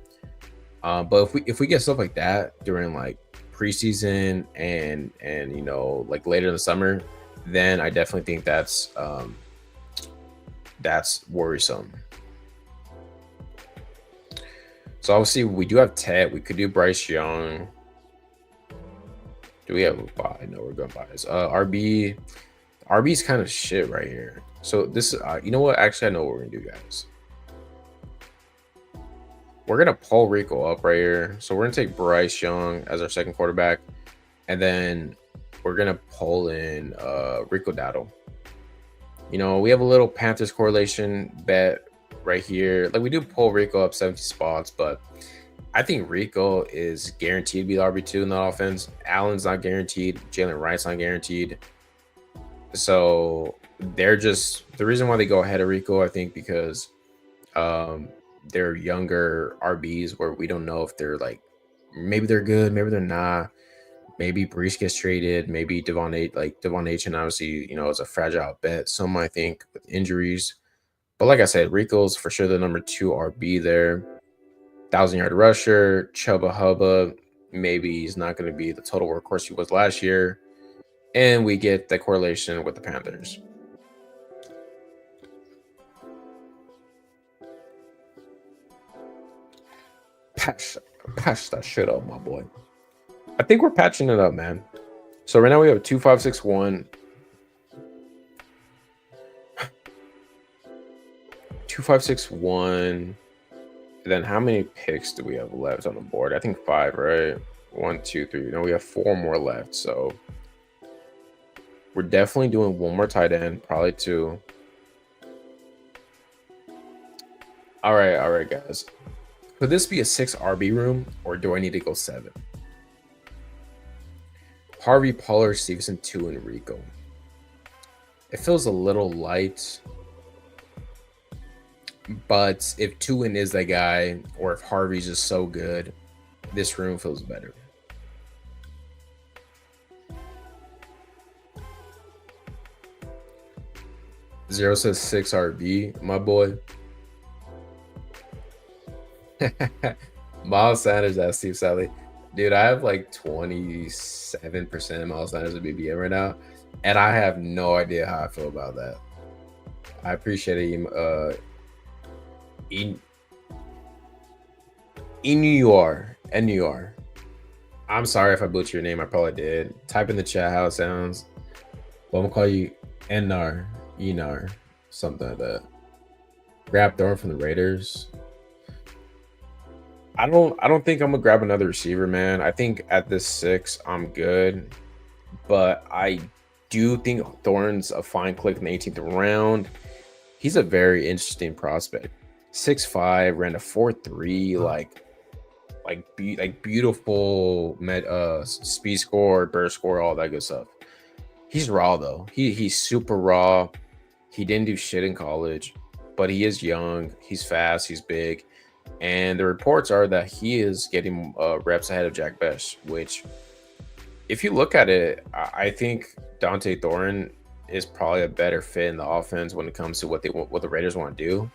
But if we get stuff like that during like preseason and like later in the summer, then I definitely think that's worrisome. So obviously we do have Ted. We could do Bryce Young. Do we have a buy? No, we're going to buy this. RB's kind of shit right here. So this is, you know what? Actually, I know what we're going to do, guys. We're going to pull Rico up right here. So we're going to take Bryce Young as our second quarterback. And then we're going to pull in Rico Dowdle. We have a little Panthers correlation bet right here. Like, we do pull Rico up 70 spots, but I think Rico is guaranteed to be the RB2 in the offense. Allen's not guaranteed. Jalen Wright's not guaranteed. So they're just the reason why they go ahead of Rico, I think, because they're younger RBs where we don't know if they're like, maybe they're good, maybe they're not. Maybe Brees gets traded. Maybe Devon H, and obviously, is a fragile bet. Some might think with injuries. But like I said, Rico's for sure the number 2 RB there. 1,000-yard rusher, Chubba Hubba. Maybe he's not going to be the total workhorse he was last year. And we get the correlation with the Panthers. Patch that shit up, my boy. I think we're patching it up, man. So right now we have a 2-5-6-1. 2-5-6-1. Then how many picks do we have left on the board? I think 5, right? 1, 2, 3. No, we have 4 more left. So we're definitely doing one more tight end, probably 2. all right, guys. Could this be a 6 RB room, or do I need to go 7? Harvey, Pollard, Stevenson, 2, and Rico. It feels a little light, but if Tuin is that guy, or if Harvey's just so good, this room feels better. Zero says 6 RB, my boy. Miles Sanders at Steve Sally. Dude, I have like 27% Miles Sanders at BBM right now, and I have no idea how I feel about that. I appreciate it. NUR. I'm sorry if I butchered your name. I probably did. Type in the chat how it sounds. Well, I'm gonna call you Enar, something like that. Grab Thorne from the Raiders. I don't think I'm gonna grab another receiver, man. I think at this 6, I'm good. But I do think Thorne's a fine click in the 18th round. He's a very interesting prospect. 6'5", ran a 4.3, like beautiful speed score, burst score, all that good stuff. He's raw though. He's super raw. He didn't do shit in college, but he is young. He's fast. He's big. And the reports are that he is getting reps ahead of Jack Best, which, if you look at it, I think Dante Thorne is probably a better fit in the offense when it comes to what the Raiders want to do,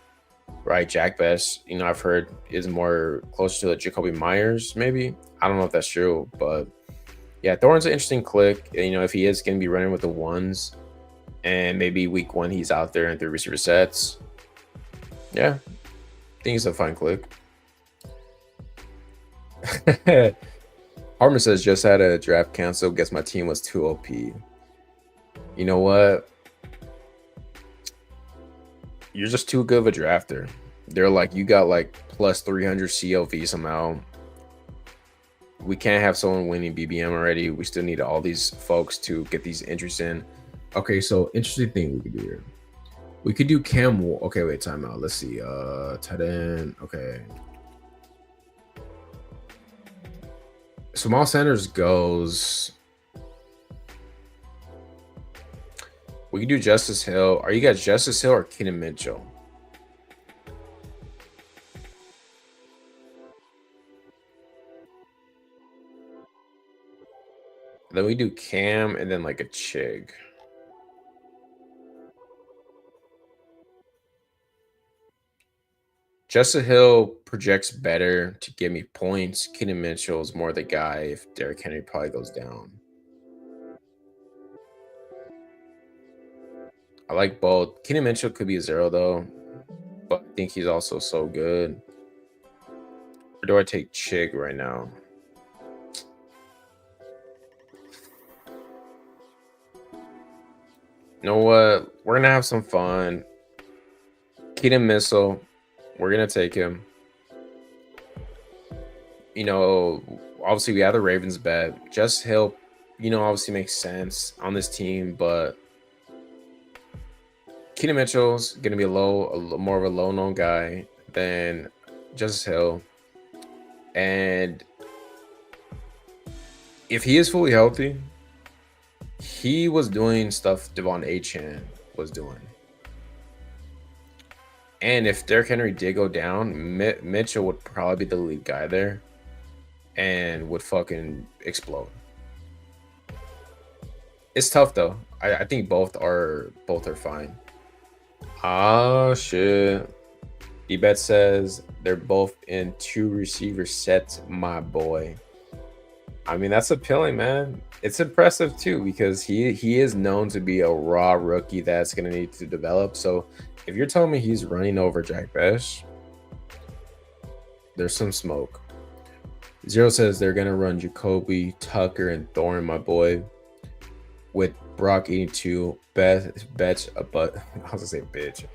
right? Jack Best, I've heard is more closer to the Jacoby Myers, maybe. I don't know if that's true, but yeah, Thorne's an interesting click. If he is going to be running with the ones, and maybe week 1 he's out there in 3 receiver sets. Yeah, I think it's a fine click. Harmon says, just had a draft cancel. Guess my team was too OP. You know what? You're just too good of a drafter. They're like, you got like plus 300 CLV somehow. We can't have someone winning BBM already. We still need all these folks to get these entries in. Okay, so interesting thing we could do here. We could do Cam. Okay, wait, time out. Let's see. Tight end. Okay. So Miles Sanders goes. We can do Justice Hill. Are you guys Justice Hill or Keenan Mitchell? Then we do Cam and then like a Chig. Justice Hill projects better to give me points. Keenan Mitchell is more the guy if Derrick Henry probably goes down. I like both. Keenan Mitchell could be a 0 though, but I think he's also so good. Or do I take Chig right now? You know what? We're gonna have some fun. Keenan Mitchell, we're gonna take him. Obviously we have the Ravens bet. Just Hill, obviously makes sense on this team, but Keenan Mitchell's gonna be more of a low-known guy than Justice Hill, and if he is fully healthy, he was doing stuff Devon Achane was doing. And if Derrick Henry did go down, Mitchell would probably be the lead guy there and would fucking explode. It's tough though. I think both are fine. Oh shit. D-Bet says they're both in 2 receiver sets, my boy. I mean, that's appealing, man. It's impressive too because he is known to be a raw rookie that's gonna need to develop. So if you're telling me he's running over Jack Best, there's some smoke. Zero says they're gonna run Jacoby, Tucker, and Thorne, my boy, with Brock 82. Betch a but I was gonna say bitch.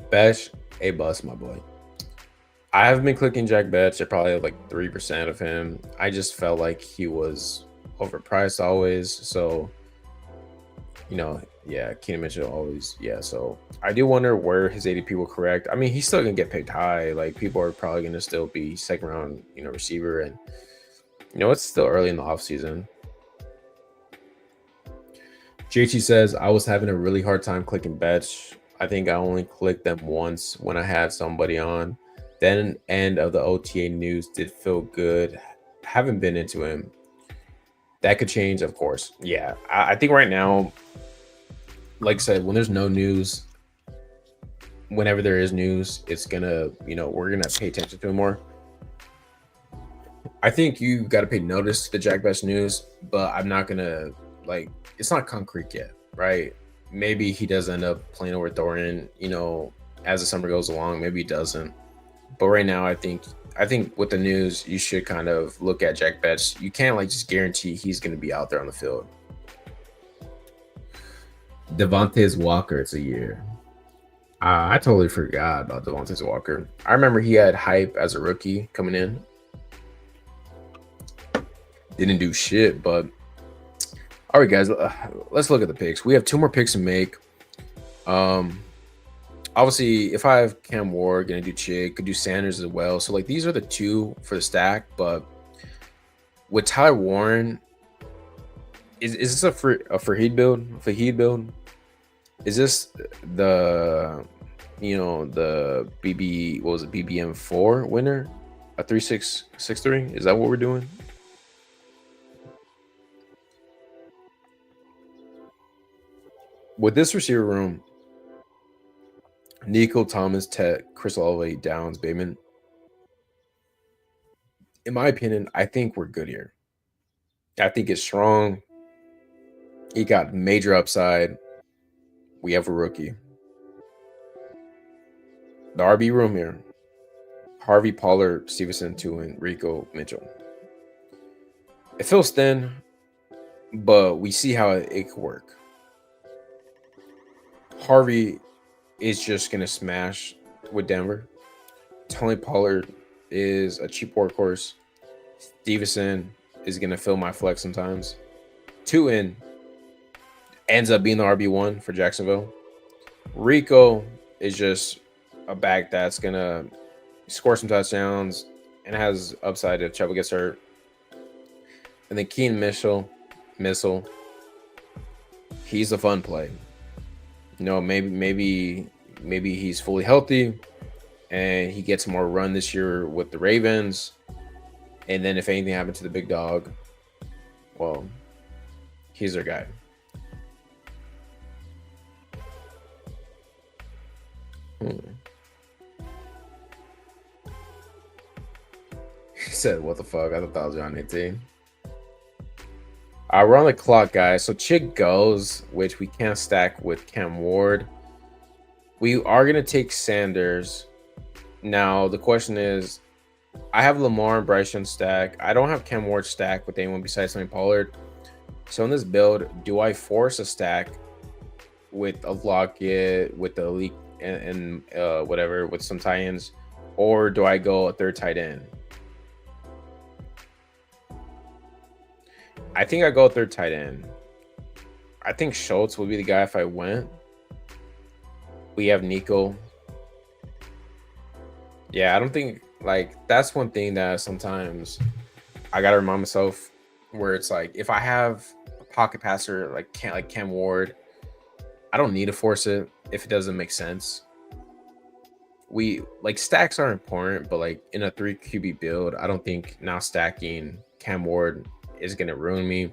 Besh a bust, my boy. I haven't been clicking Jack Betch. I probably have like 3% of him. I just felt like he was overpriced always. So Yeah, Keenan Mitchell always, yeah. So I do wonder where his ADP will correct. I mean, he's still gonna get picked high. Like people are probably gonna still be second round, receiver, and it's still early in the offseason. JT says I was having a really hard time clicking bets. I think I only clicked them once when I had somebody on. Then end of the OTA news did feel good. Haven't been into him. That could change, of course. Yeah, I think right now, like I said, when there's no news, whenever there is news, it's gonna, we're gonna pay attention to it more. I think you got to pay notice to the Jack Best news, but I'm not gonna it's not concrete yet, right? Maybe he does end up playing over Thorin, as the summer goes along. Maybe he doesn't. But right now, I think with the news, you should kind of look at Jack Betts. You can't just guarantee he's going to be out there on the field. Devontae Walker, it's a year. I totally forgot about Devontae Walker. I remember he had hype as a rookie coming in. Didn't do shit, but all right, guys, let's look at the picks. We have 2 more picks to make. Obviously, if I have Cam Ward, gonna do Chig, could do Sanders as well. So these are the 2 for the stack. But with Ty Warren, is this a Fahid build? Fahid build? Is this the the BB, what was it, BBM4 winner? A 3-6-6-3? Is that what we're doing? With this receiver room, Nico, Thomas, Tet, Chris Olave, Downs, Bateman. In my opinion, I think we're good here. I think it's strong. He got major upside. We have a rookie. The RB room here: Harvey, Pollard, Stevenson, Tuen, Rico, Mitchell. It feels thin, but we see how it could work. Harvey is just going to smash with Denver. Tony Pollard is a cheap workhorse. Stevenson is going to fill my flex sometimes. Tuen ends up being the RB1 for Jacksonville. Rico is just a back that's going to score some touchdowns and has upside if Chuba gets hurt. And then Keenan Mitchell, he's a fun play. Maybe he's fully healthy and he gets more run this year with the Ravens. And then if anything happened to the big dog, well, he's their guy. He said, what the fuck? I thought that was John 18. We're on the clock, guys. So Chig goes, which we can't stack with Cam Ward. We are going to take Sanders. Now, the question is, I have Lamar and Bryson stack. I don't have Cam Ward stack with anyone besides Tony Pollard. So in this build, do I force a stack with a Lockett, with the leak and whatever, with some tie-ins, or do I go a third tight end? I think I go third tight end. I think Schultz would be the guy if I went. We have Nico. Yeah, I don't think that's one thing that sometimes I gotta remind myself, where it's if I have a pocket passer like Cam Ward, I don't need to force it if it doesn't make sense. We stacks are important, but in a 3 QB build, I don't think now stacking Cam Ward is going to ruin me.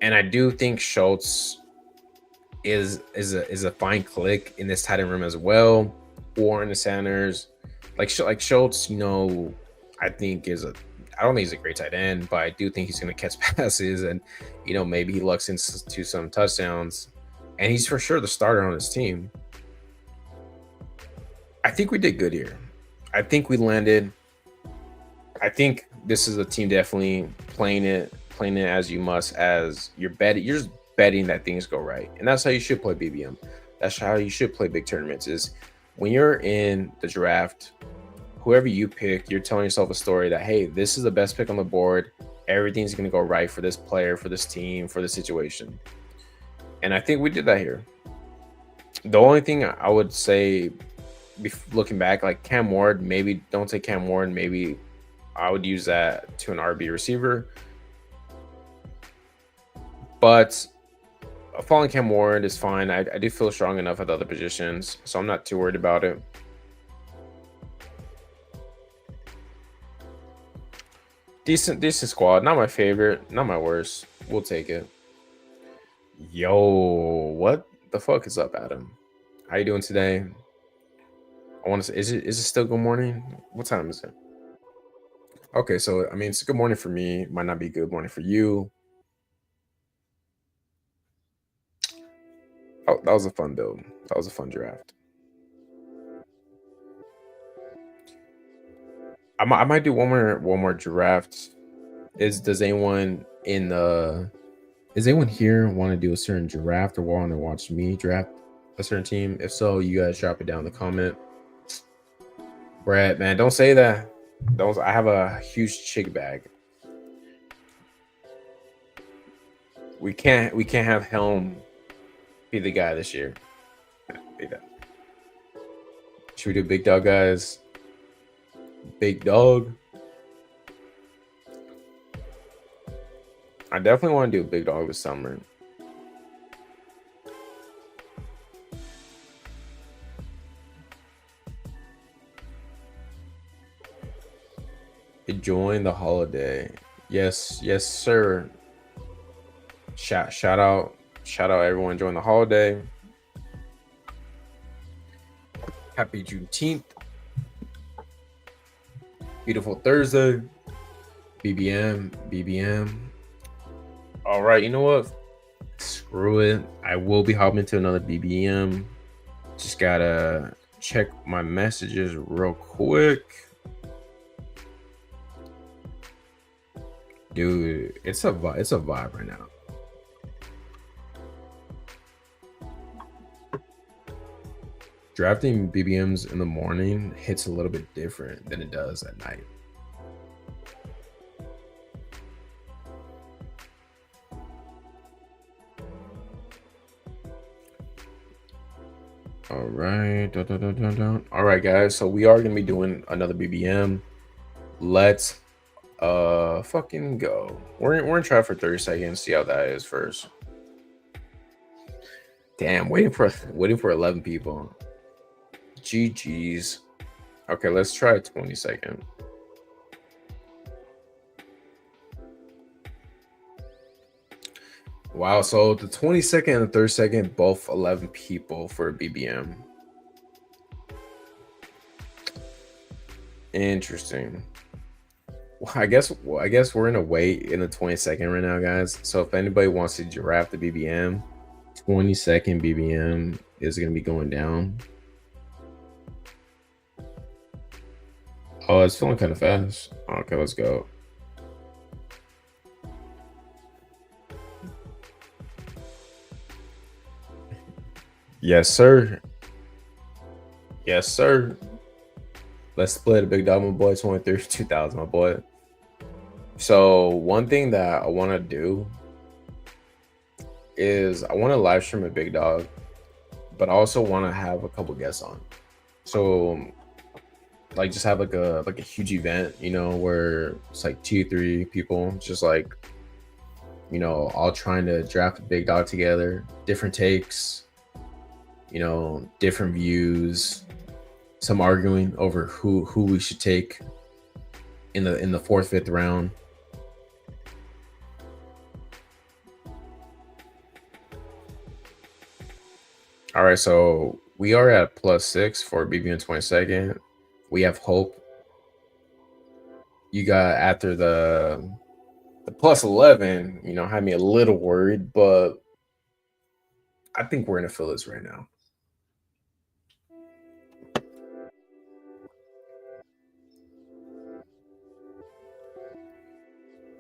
And I do think Schultz is a fine click in this tight end room as well, or in the Sanders. Schultz, I think I don't think he's a great tight end, but I do think he's going to catch passes and, maybe he lucks into some touchdowns. And he's for sure the starter on his team. I think we did good here. I think we landed. I think this is a team definitely playing it as you must, as you're just betting that things go right. And that's how you should play BBM. That's how you should play big tournaments, is when you're in the draft, whoever you pick, you're telling yourself a story that, hey, this is the best pick on the board. Everything's going to go right for this player, for this team, for this situation. And I think we did that here. The only thing I would say, looking back, like Cam Ward, maybe don't take Cam Ward. Maybe I would use that to an RB receiver. But falling Cam Ward is fine. I do feel strong enough at the other positions, so I'm not too worried about it. Decent squad. Not my favorite, not my worst. We'll take it. Yo, what the fuck is up, Adam? How you doing today? I want to say, is it still good morning? What time is it? Okay, so I mean, it's a good morning for me. Might not be good morning for you. Oh, that was a fun build. That was a fun draft. I might do one more draft. Does anyone in the is anyone here want to do a certain draft or want to watch me draft a certain team? If so, you guys drop it down in the comment. Brad, man, don't say that. Don't. I have a huge chick bag. We can't have Helm be the guy this year. Should we do big dog, guys? Big dog. I definitely want to do a big dog this summer. Join the holiday. Yes, sir. Shout out everyone enjoying the holiday. Happy Juneteenth. Beautiful Thursday. BBM. All right, you know what? Screw it. I will be hopping to another BBM. Just gotta check my messages real quick. Dude, it's a vibe right now. Drafting BBMs in the morning hits a little bit different than it does at night. All right. All right, guys. So we are going to be doing another BBM. Let's fucking go. We're in try for 30 seconds. See how that is first. Damn, waiting for 11 people. GG's. Okay, let's try a 20-second. Wow, so the 20-second and the 30-second, both 11 people for BBM. Interesting. Well, I guess we're in a wait in the 20-second right now, guys. So if anybody wants to draft the BBM, 20-second BBM is going to be going down. Oh, it's feeling kind of fast. Okay, let's go. Yes, sir. Yes, sir. Let's split a big dog, my boy. 23, 2000, my boy. So one thing that I want to do is I want to live stream a big dog, but I also want to have a couple guests on. So like just have like a huge event, you know, where it's like 2-3 people, just like, you know, all trying to draft a big dog together, different takes, you know, different views, some arguing over who we should take in the 4th, 5th round. All right, so we are at +6 for BBM 22nd. We have hope. You got after the +11, you know, had me a little worried, but I think we're gonna fill this right now.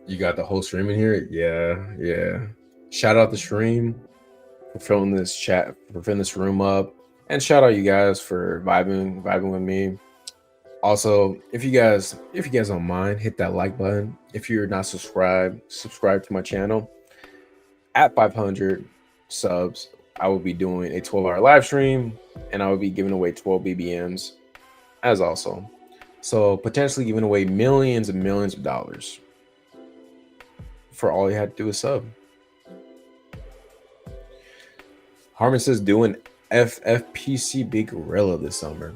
You got the whole stream in here? Yeah. Shout out the stream for filling this chat, for filling this room up. And shout out you guys for vibing with me. Also, if you guys don't mind, hit that like button. If you're not subscribed, subscribe to my channel. At 500 subs, I will be doing a 12-hour live stream, and I will be giving away 12 BBMs as also. So potentially giving away millions and millions of dollars for all you had to do is sub. Harmon says doing FFPC Big Gorilla this summer.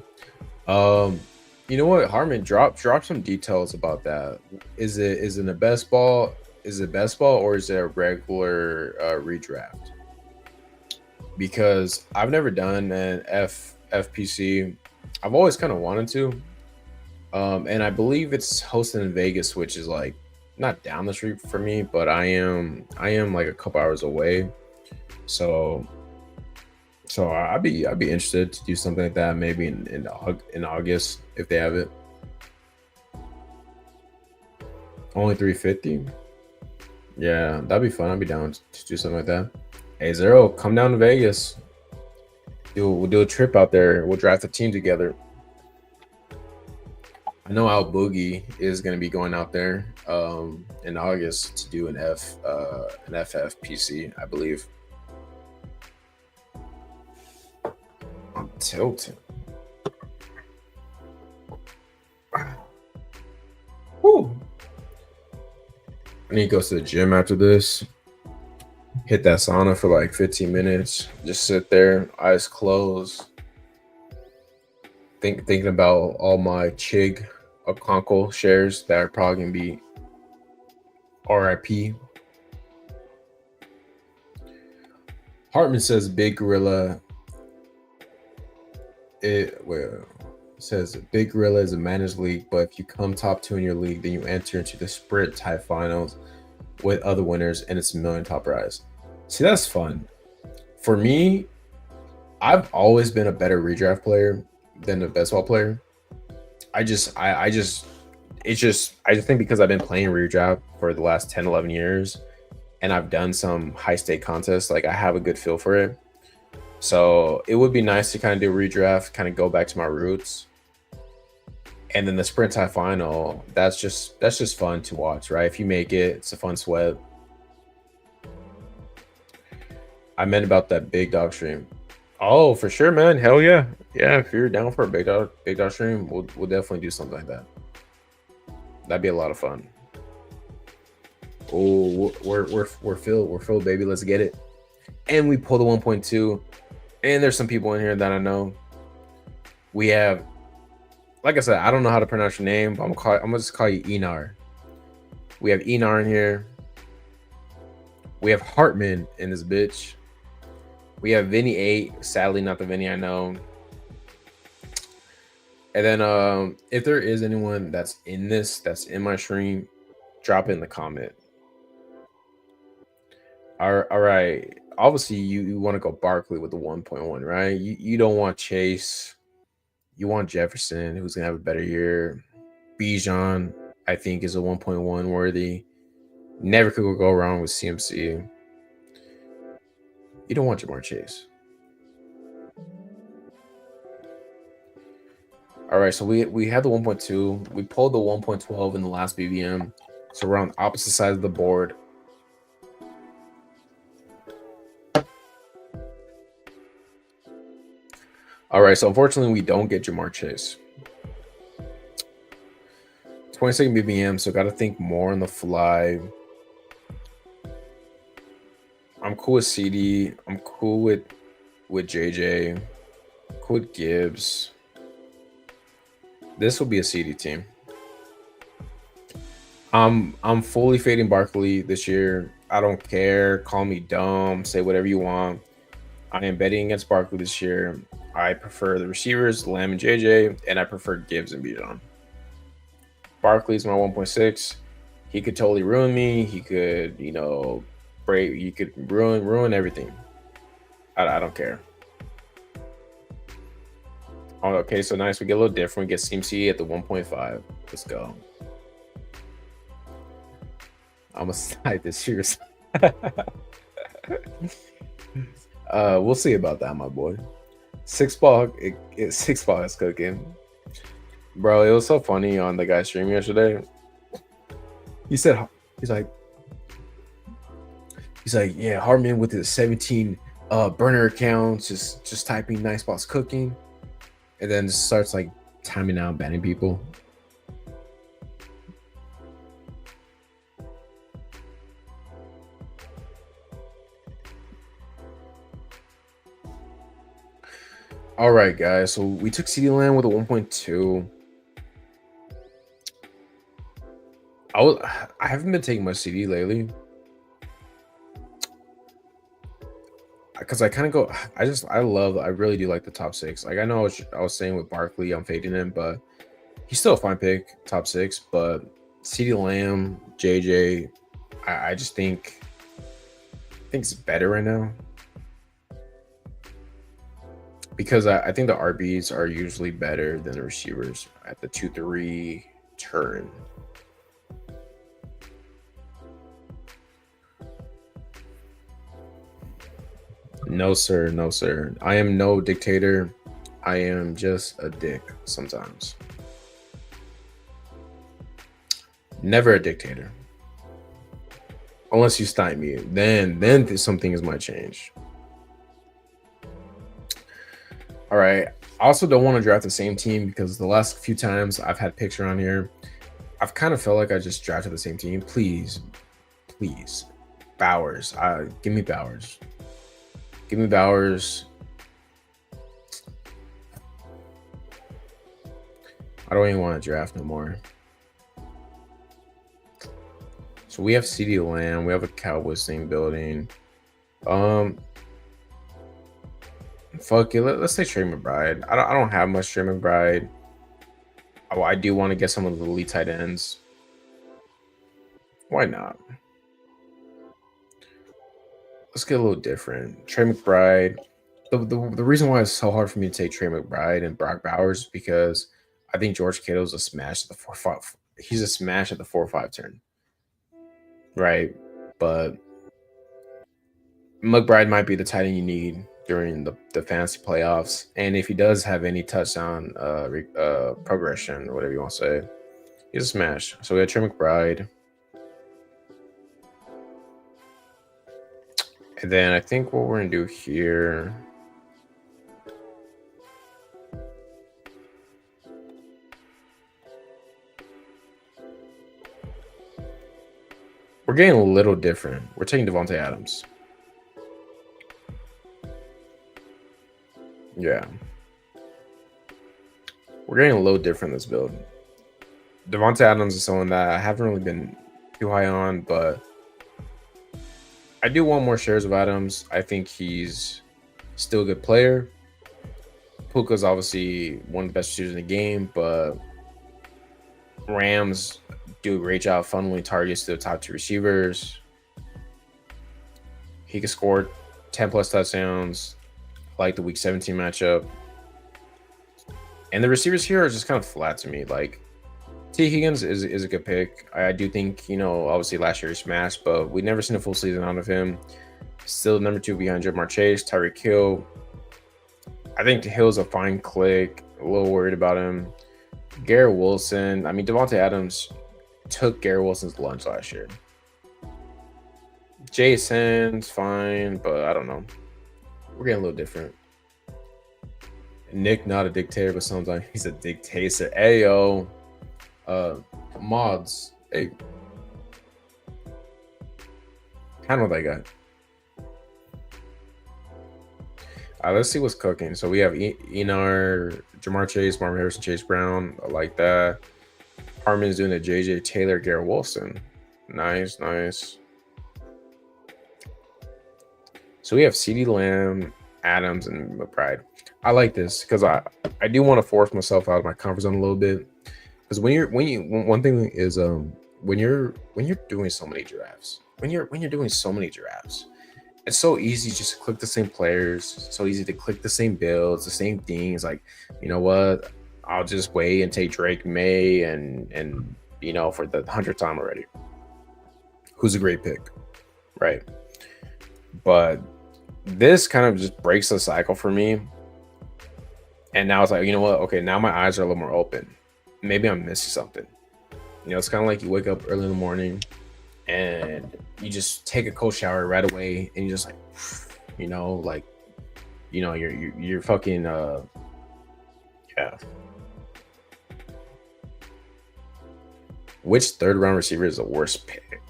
You know what, Harmon, drop some details about that. Is it a best ball? Is it best ball or is it a regular redraft? Because I've never done an FFPC. I've always kind of wanted to. And I believe it's hosted in Vegas, which is like not down the street for me, but I am like a couple hours away. So I'd be interested to do something like that maybe in August if they have it. Only 350. Yeah, that'd be fun. I'd be down to do something like that. Hey Zero, come down to Vegas. We'll do a trip out there. We'll draft a team together. I know Al Boogie is going to be going out there in August to do an FFPC, I believe. I'm tilting. Woo. I need to go to the gym after this. Hit that sauna for like 15 minutes. Just sit there, eyes closed. Thinking about all my Chig Okonkwo shares that are probably going to be RIP. Hartman says Big Gorilla. It says Big Gorilla is a managed league, but if you come top 2 in your league, then you enter into the sprint type finals with other winners, and it's $1 million top prize. See, that's fun. For me, I've always been a better redraft player than a best ball player. I just think because I've been playing redraft for the last 10, 11 years, and I've done some high stake contests, like I have a good feel for it. So it would be nice to kind of do a redraft, kind of go back to my roots. And then the sprint tie final, that's just fun to watch, right? If you make it, it's a fun sweat. I meant about that big dog stream. Oh, for sure, man. Hell yeah. Yeah, if you're down for a big dog stream, we'll definitely do something like that. That'd be a lot of fun. Oh, we're filled, baby. Let's get it. And we pull the 1.2. And there's some people in here that I know. We have, like I said, I don't know how to pronounce your name, but I'm gonna just call you Enar. We have Enar in here. We have Hartman in this bitch. We have Vinny 8. Sadly, not the Vinny I know. And then if there is anyone that's in my stream, drop it in the comment. All right. Obviously, you want to go Barkley with the 1.1, right? You don't want Chase. You want Jefferson, who's gonna have a better year. Bijan, I think, is a 1.1 worthy. Never could go wrong with CMC. You don't want Jamar Chase. All right, so we had the 1.2. We pulled the 1.12 in the last BBM. So we're on the opposite side of the board. All right, so unfortunately, we don't get Jamar Chase. 22nd BBM, so got to think more on the fly. I'm cool with CD. I'm cool with JJ. Cool with Gibbs. This will be a CD team. I'm fully fading Barkley this year. I don't care. Call me dumb. Say whatever you want. I am betting against Barkley this year. I prefer the receivers, Lamb and JJ, and I prefer Gibbs and Bijan. Barkley's my 1.6. He could totally ruin me. He could, break. He could ruin everything. I don't care. Oh, okay, so nice. We get a little different. We get CMC at the 1.5. Let's go. I'm gonna slide this year. We'll see about that, my boy. Six ball is cooking, bro. It was so funny on the guy's stream yesterday. He's like, yeah, Hartman with his 17 burner accounts, just typing nice boss cooking, and then just starts like timing out, banning people. All right, guys. So we took CD Land with a 1.2. I haven't been taking much CD lately because I kind of go. I really do like the top six. Like I know I was saying with Barkley, I'm fading him, but he's still a fine pick, top six. But CD Lamb, JJ, I just think it's better right now because I think the RBs are usually better than the receivers at the 2-3 turn. No, sir. No, sir. I am no dictator. I am just a dick sometimes. Never a dictator. Unless you stymie me. Then some things might change. All right. I also don't want to draft the same team because the last few times I've had picks around here, I've kind of felt like I just drafted the same team. Please. Bowers. Give me Bowers. Give me Bowers. I don't even want to draft no more. So we have CeeDee Lamb. We have a Cowboys thing building. Fuck it. Let's say Trey McBride. I don't have much Trey McBride. Oh, I do want to get some of the elite tight ends. Why not? Let's get a little different. Trey McBride. The reason why it's so hard for me to take Trey McBride and Brock Bowers is because I think George Kittle's a smash at the 4-5. He's a smash at the 4-5 turn. Right. But McBride might be the tight end you need during the fantasy playoffs. And if he does have any touchdown progression, or whatever you want to say, he's a smash. So we have Trey McBride. And then I think what we're going to do here... We're getting a little different. We're taking Devontae Adams. Yeah. We're getting a little different in this build. Devontae Adams is someone that I haven't really been too high on, but I do want more shares of Adams. I think he's still a good player. Puka's obviously one of the best shooters in the game, but Rams do a great job funneling targets to the top two receivers. He could score 10 plus touchdowns. I like the week 17 matchup. And the receivers here are just kind of flat to me. Like, T. Higgins is a good pick. I do think, obviously last year he smashed, but we've never seen a full season out of him. Still number 2 behind Jamar Chase, Tyreek Hill. I think Hill's a fine click. A little worried about him. Garrett Wilson. I mean, Devontae Adams took Garrett Wilson's lunch last year. Jason's fine, but I don't know. We're getting a little different. Nick, not a dictator, but sometimes he's a dictator. Ayo. Mods. Hey. Handle that guy. Let's see what's cooking. So we have Enar, Jamar Chase, Marvin Harrison, Chase Brown. I like that. Harmon's doing a JJ Taylor, Garrett Wilson. Nice. So we have CeeDee Lamb, Adams, and McBride. I like this because I do want to force myself out of my comfort zone a little bit. Because one thing is when you're doing so many drafts, it's so easy just to click the same players. So easy to click the same builds, the same things. Like, you know what? I'll just wait and take Drake May and for the 100th time already. Who's a great pick, right? But this kind of just breaks the cycle for me. And now it's like, you know what? Okay, now my eyes are a little more open. Maybe I'm missing something. It's kind of like you wake up early in the morning and you just take a cold shower right away and you're just like, like you're fucking yeah. Which third round receiver is the worst pick?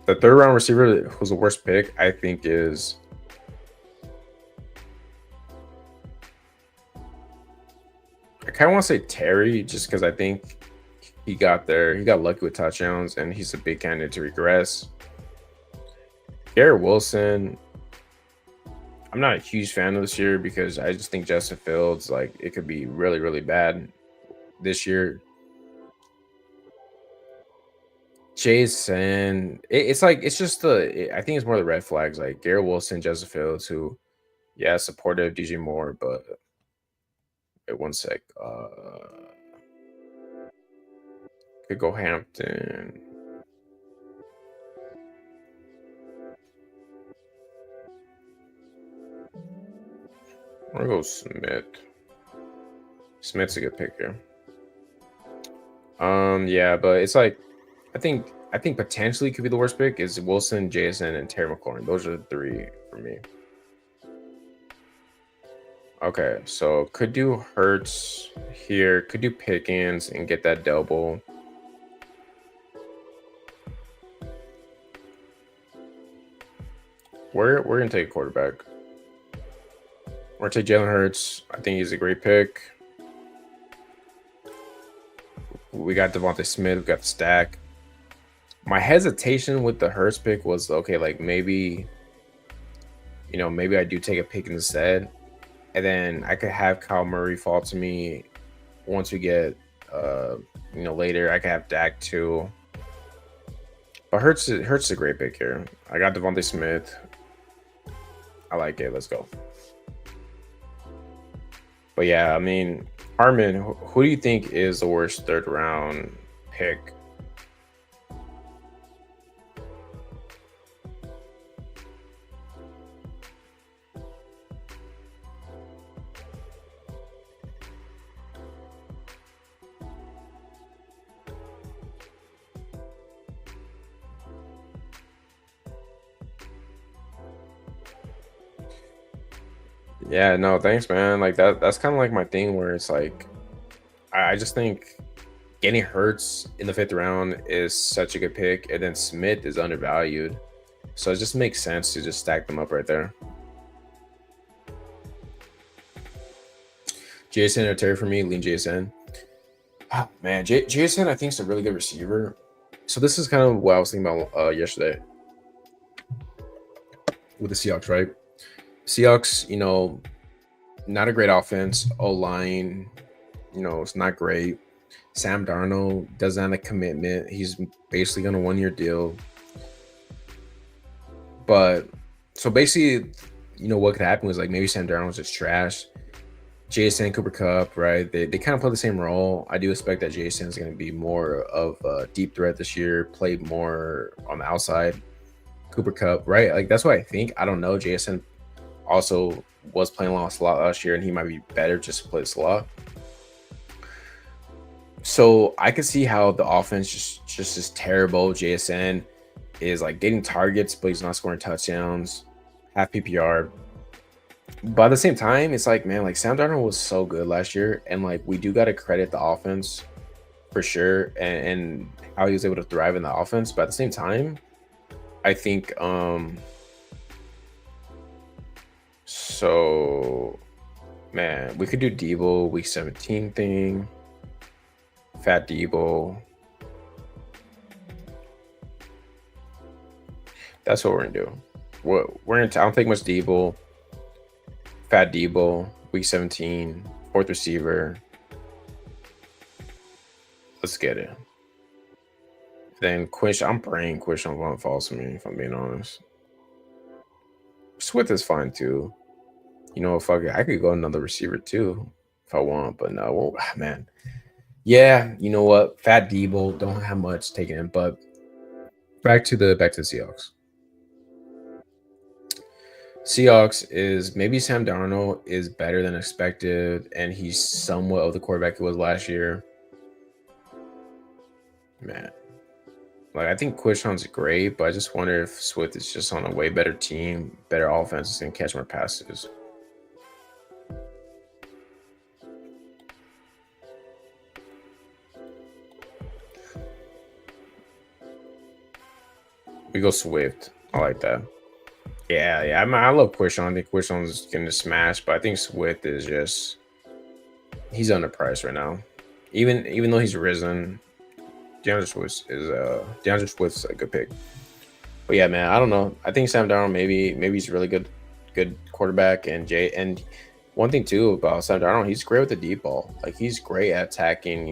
The third round receiver who's the worst pick, I think, is I kind of want to say Terry, just because I think he got there. He got lucky with touchdowns, and he's a big candidate to regress. Garrett Wilson, I'm not a huge fan of this year because I just think Justin Fields, like, it could be really, really bad this year. Jason, it's like it's just I think it's more the red flags, like Garrett Wilson, Justin Fields, who, yeah, supportive DJ Moore, but wait one sec. Could go Hampton. I'm gonna go Smith. Smith's a good pick here. Yeah, but it's like I think potentially could be the worst pick is Wilson, Jason, and Terry McLaurin. Those are the three for me. Okay, so could do Hurts here, could do Pickens and get that double. We're gonna take a quarterback. We're gonna take Jalen Hurts. I think he's a great pick. We got Devontae Smith. We got the stack. My hesitation with the Hurts pick was okay, like maybe I do take a pick instead, and then I could have Kyle Murray fall to me once we get later. I could have Dak too. But Hurts is a great pick here. I got Devontae Smith. I like it. Let's go. But yeah, I mean, Harmon, who do you think is the worst third round pick? Yeah, no, thanks, man. Like that's kind of like my thing where it's like I just think getting Hurts in the fifth round is such a good pick, and then Smith is undervalued. So it just makes sense to just stack them up right there. Jason or Terry for me, lean Jason. Oh, man, Jason, I think is a really good receiver. So this is kind of what I was thinking about yesterday with the Seahawks, right? Seahawks, not a great offense. O-line, it's not great. Sam Darnold doesn't have a commitment. He's basically on a 1-year deal. But so basically, what could happen was like maybe Sam Darnold was just trash. Jason, Cooper Kupp, right? They kind of play the same role. I do expect that Jason is going to be more of a deep threat this year, play more on the outside. Cooper Kupp, right? Like that's what I think. I don't know. Jason also was playing a lot of slot last year, and he might be better just to play the slot. So I could see how the offense just is terrible. JSN is like getting targets, but he's not scoring touchdowns. Half PPR. But at the same time, it's like, man, like Sam Darnold was so good last year, and like we do got to credit the offense for sure, and how he was able to thrive in the offense. But at the same time, I think so, man, we could do Debo week 17 thing. Fat Debo. That's what we're gonna do. I don't think much Debo. Fat Debo, week 17, fourth receiver. Let's get it. Then Quish, I'm praying Quish on one falls for me, if I'm being honest. Swift is fine too. Fuck it. I could go another receiver too if I want, but no, man. Yeah, you know what? Fat Debo, don't have much taken in, but back to the Seahawks. Seahawks is maybe Sam Darnold is better than expected, and he's somewhat of the quarterback he was last year. Man, like I think Quishon's great, but I just wonder if Swift is just on a way better team, better offense, and catch more passes. We go Swift. I like that. Yeah. I love Quishon. I think Quishon's gonna smash, but I think Swift is just he's underpriced right now. Even though he's risen, DeAndre Swift's a good pick. But yeah, man, I don't know. I think Sam Darnold maybe he's a really good quarterback, and one thing too about Sam Darnold, he's great with the deep ball. Like he's great at attacking,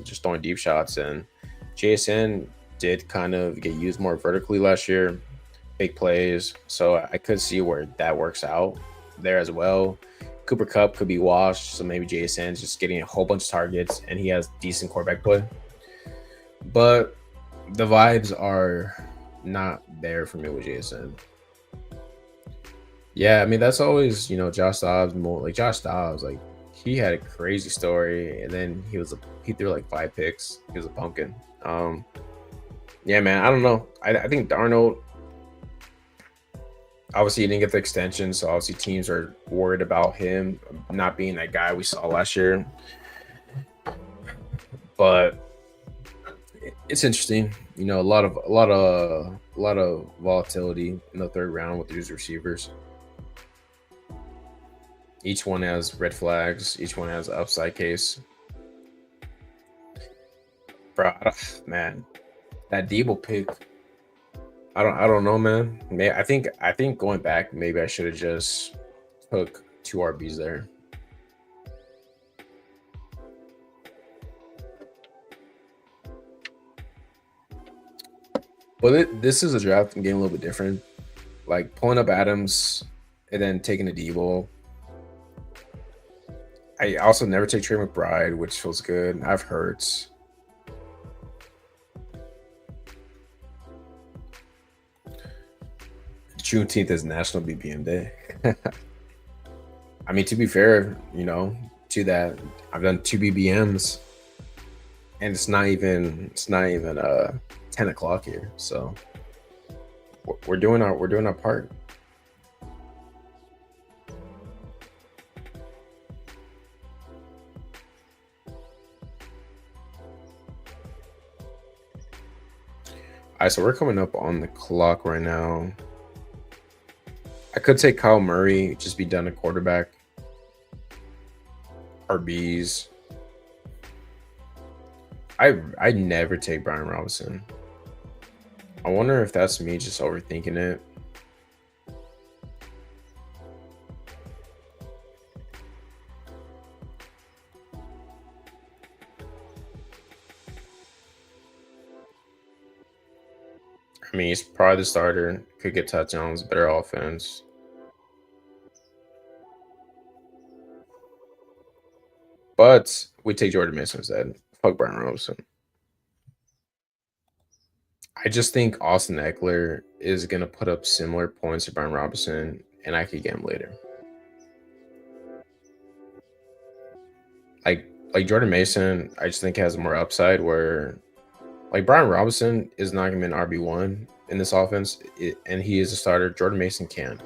just throwing deep shots. And JSN did kind of get used more vertically last year, big plays. So I could see where that works out there as well. Cooper Kupp could be washed, so maybe JSN's just getting a whole bunch of targets and he has decent quarterback play. But the vibes are not there for me with JSN. Yeah, I mean that's always Josh Dobbs more like Josh Dobbs like he had a crazy story and then he threw like 5 picks. He was a pumpkin. Yeah, man, I don't know. I think Darnold obviously he didn't get the extension, so obviously teams are worried about him not being that guy we saw last year. But it's interesting, a lot of volatility in the third round with these receivers. Each one has red flags. Each one has an upside case. Bro, man, that Debo pick. I don't know, man. I think going back, maybe I should have just took 2 RBs there. But this is a draft game a little bit different. Like pulling up Adams and then taking a Debo. I also never take Trey McBride, which feels good. I've Hurts. Juneteenth is National BBM Day. I mean, to be fair, to that, I've done 2 BBMs, and it's not even 10 o'clock here. So we're doing our part. All right, so we're coming up on the clock right now. I could take Kyle Murray, just be done at quarterback. RBs. I never take Brian Robinson. I wonder if that's me just overthinking it. I mean, he's probably the starter. Could get touchdowns, better offense. But we take Jordan Mason instead. Fuck Brian Robinson. I just think Austin Eckler is going to put up similar points to Brian Robinson, and I could get him later. Like Jordan Mason, I just think has more upside where like Brian Robinson is not going to be an RB1 in this offense, and he is a starter. Jordan Mason can.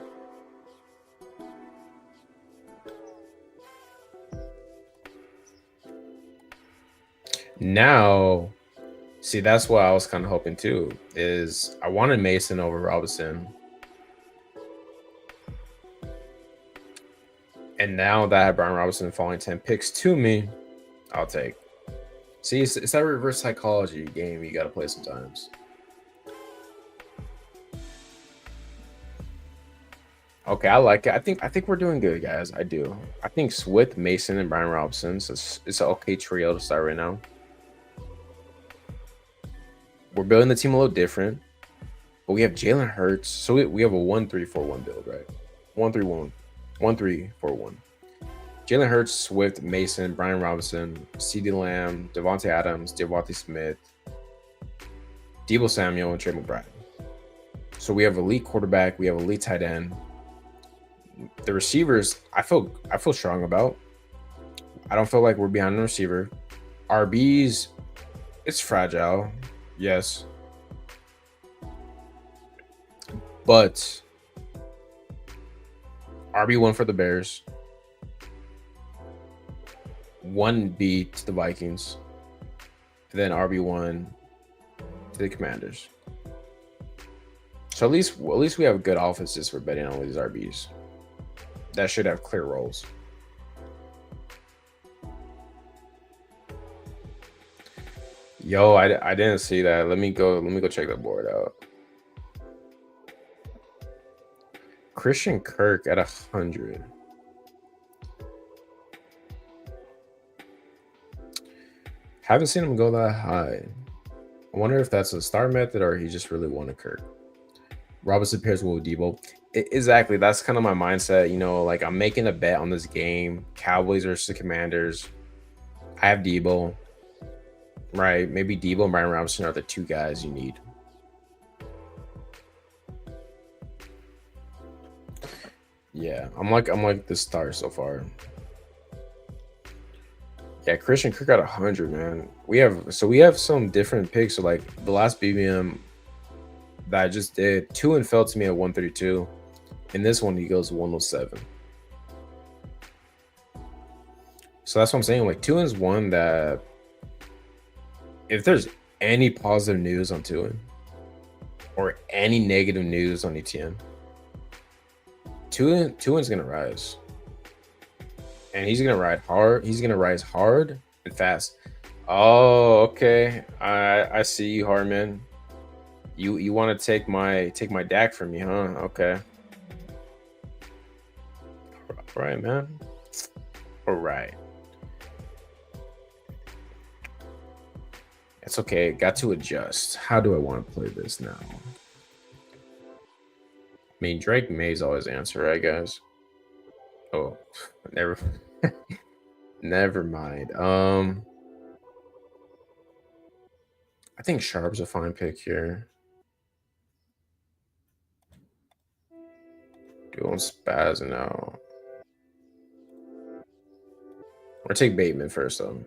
Now, see, that's what I was kind of hoping too, is I wanted Mason over Robinson. And now that I have Brian Robinson falling 10 picks to me, I'll take. See, it's that reverse psychology game you got to play sometimes. Okay, I like it. I think we're doing good, guys. I do. I think Swift, Mason, and Brian Robinson. So it's an okay trio to start right now. We're building the team a little different, but we have Jalen Hurts. So we have a 1-3-4-1 build, right? 1-3-1, 1-3-4-1. Jalen Hurts, Swift, Mason, Brian Robinson, CeeDee Lamb, Devontae Adams, Devontae Smith, Deebo Samuel, and Trey McBride. So we have elite quarterback. We have elite tight end. The receivers, I feel strong about. I don't feel like we're behind the receiver. RBs, it's fragile, yes, but RB1 for the Bears, 1B to the Vikings, and then RB1 to the Commanders. So at least we have good offenses for betting on these RBs. That should have clear roles. Yo, I didn't see that. Let me go check the board out. Christian Kirk at 100. Haven't seen him go that high. I wonder if that's a star method or he just really wanted Kirk. Robinson pairs with Debo. Exactly. That's kind of my mindset. You know, like I'm making a bet on this game. Cowboys versus the Commanders. I have Debo. Right. Maybe Debo and Brian Robinson are the two guys you need. Yeah, I'm like the star so far. Yeah, Christian Kirk got 100, man. We have some different picks. So like the last BBM that I just did, Tuin fell to me at 132. In this one, he goes 107. So that's what I'm saying. Like Tuin's one that if there's any positive news on Tuin or any negative news on ETN, Tuin's gonna rise. And he's gonna ride hard. He's gonna rise hard and fast. Oh, okay. I see you, Harmon. You want to take my DAC from me, huh? Okay. All right, man. All right. It's okay. Got to adjust. How do I want to play this now? I mean, Drake May's always answer, right, guys? Oh, never. Never mind. I think Sharp's a fine pick here. Doing spazzing out. Or take Bateman first, though.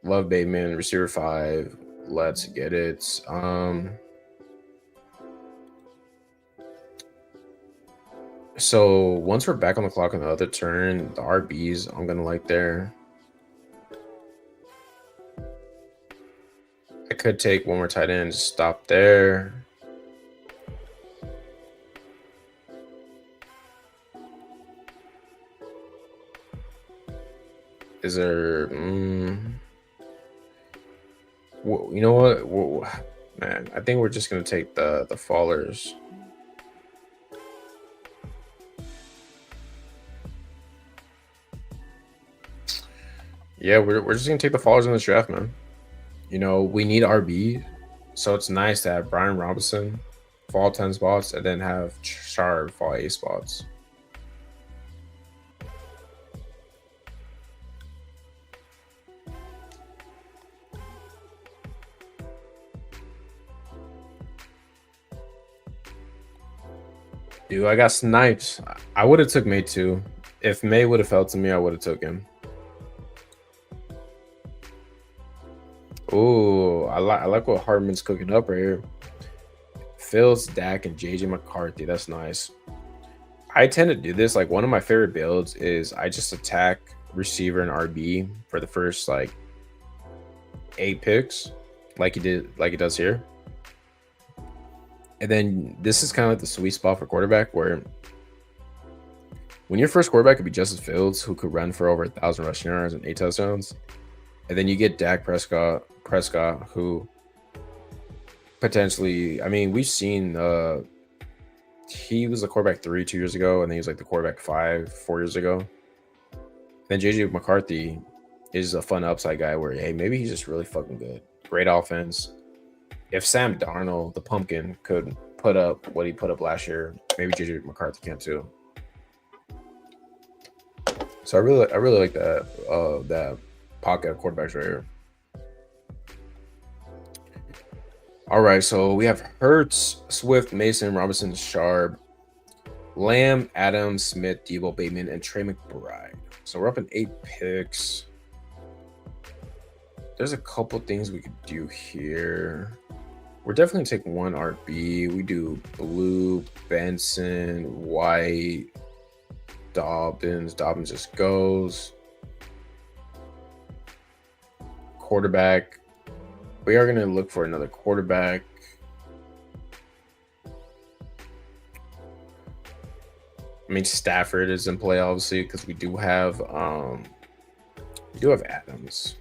Love Bateman, receiver 5. Let's get it. So once we're back on the clock on the other turn, the RBs I'm gonna like there. I could take one more tight end, stop there. Is there? Well, you know what? Well, man, I think we're just gonna take the fallers. Yeah, we're just gonna take the fallers in this draft, man. You know, we need RB, so it's nice to have Brian Robinson fall 10 spots and then have Sharp fall 8 spots. Dude, I got snipes. I would have took May too. If May would have fell to me, I would have took him. Ooh, I like what Hartman's cooking up right here. Fields, Dak, and JJ McCarthy. That's nice. I tend to do this. Like one of my favorite builds is I just attack receiver and RB for the first like 8 picks, like he does here. And then this is kind of like the sweet spot for quarterback where when your first quarterback could be Justin Fields, who could run for over 1,000 rushing yards and 8 touchdowns. And then you get Dak Prescott, who potentially, I mean, we've seen he was the quarterback 2 years ago, and then he was like the quarterback 4 years ago. Then JJ McCarthy is a fun upside guy where, hey, maybe he's just really fucking good. Great offense. If Sam Darnold, the pumpkin, could put up what he put up last year, maybe JJ McCarthy can too. So I really like that pocket of quarterbacks right here. All right, so we have Hurts, Swift, Mason, Robinson, Sharp, Lamb, Adams, Smith, Debo, Bateman, and Trey McBride. So we're up in 8 picks. there's a couple things we could do here. We're definitely taking one RB. We do Blue, Benson, White, Dobbins. Dobbins just goes. Quarterback. We are going to look for another quarterback. I mean, Stafford is in play, obviously, because we do have Adams.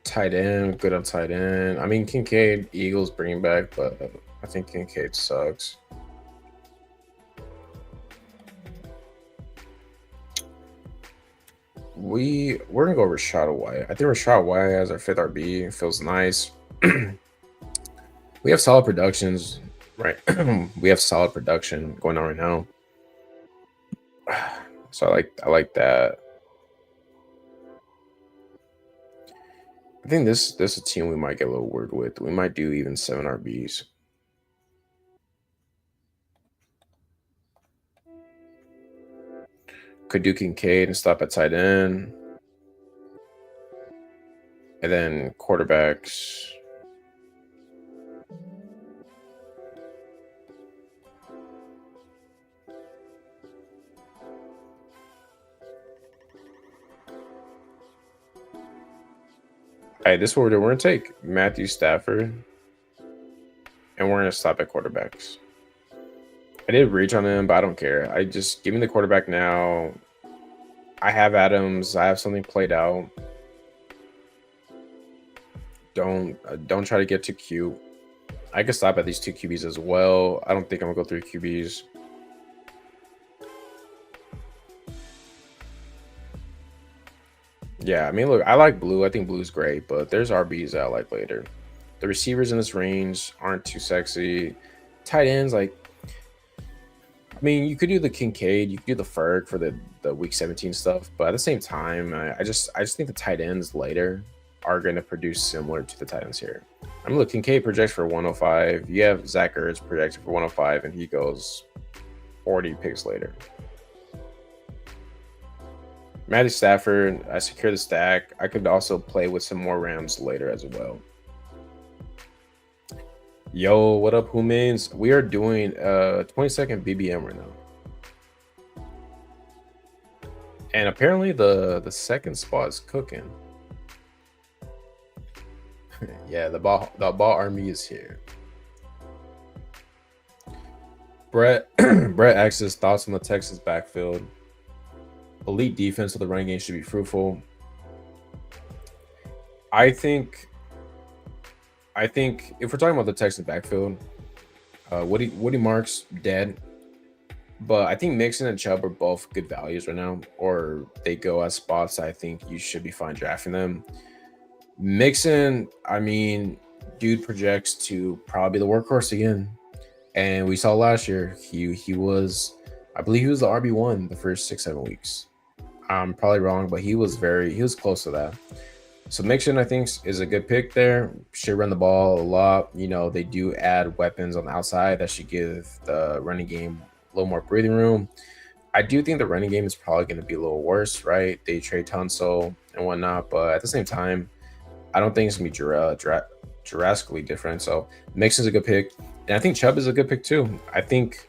Tight end, good on tight end. I mean, Kincaid, Eagles bringing back, but I think Kincaid sucks. We're gonna go Rashad White. I think Rashad White as our 5th RB. It feels nice. We have solid productions, right? We have solid production going on right now. So I like that. I think this is a team we might get a little weird with. We might do even 7 RBs. Could do Kincaid and stop at tight end. And then quarterbacks. Hey, this is what we're doing. We're going to take Matthew Stafford. And we're going to stop at quarterbacks. I did reach on him, but I don't care. I just give me the quarterback now. I have Adams. I have something played out. Don't try to get too cute. I can stop at these 2 QBs as well. I don't think I'm gonna go 3 QBs. Yeah, I mean, look, I like Blue. I think Blue's great, but there's RBs that I like later. The receivers in this range aren't too sexy. Tight ends, like, I mean, you could do the Kincaid, you could do the Ferg for the week 17 stuff, but at the same time, I just think the tight ends later are going to produce similar to the tight ends here. I mean, look, Kincaid projects for 105. You have Zach Ertz projected for 105, and he goes 40 picks later. Matthew Stafford, I secure the stack. I could also play with some more Rams later as well. Yo, what up, Humans? We are doing 22nd BBM right now. And apparently the second spot is cooking. Yeah, the ball army is here. Brett asks his thoughts on the Texas backfield. Elite defense of the running game should be fruitful. I think if we're talking about the Texans backfield, Woody Marks dead, but I think Mixon and Chubb are both good values right now, or they go at spots I think you should be fine drafting them. Mixon, I mean, dude projects to probably be the workhorse again, and we saw last year he was, I believe he was the RB1 the first 6-7 weeks. I'm probably wrong, but he was close to that. So Mixon, I think, is a good pick there. Should run the ball a lot. You know, they do add weapons on the outside that should give the running game a little more breathing room. I do think the running game is probably going to be a little worse, right? They trade Tunsil and whatnot, but at the same time, I don't think it's going to be drastically different. So Mixon's a good pick. And I think Chubb is a good pick too. I think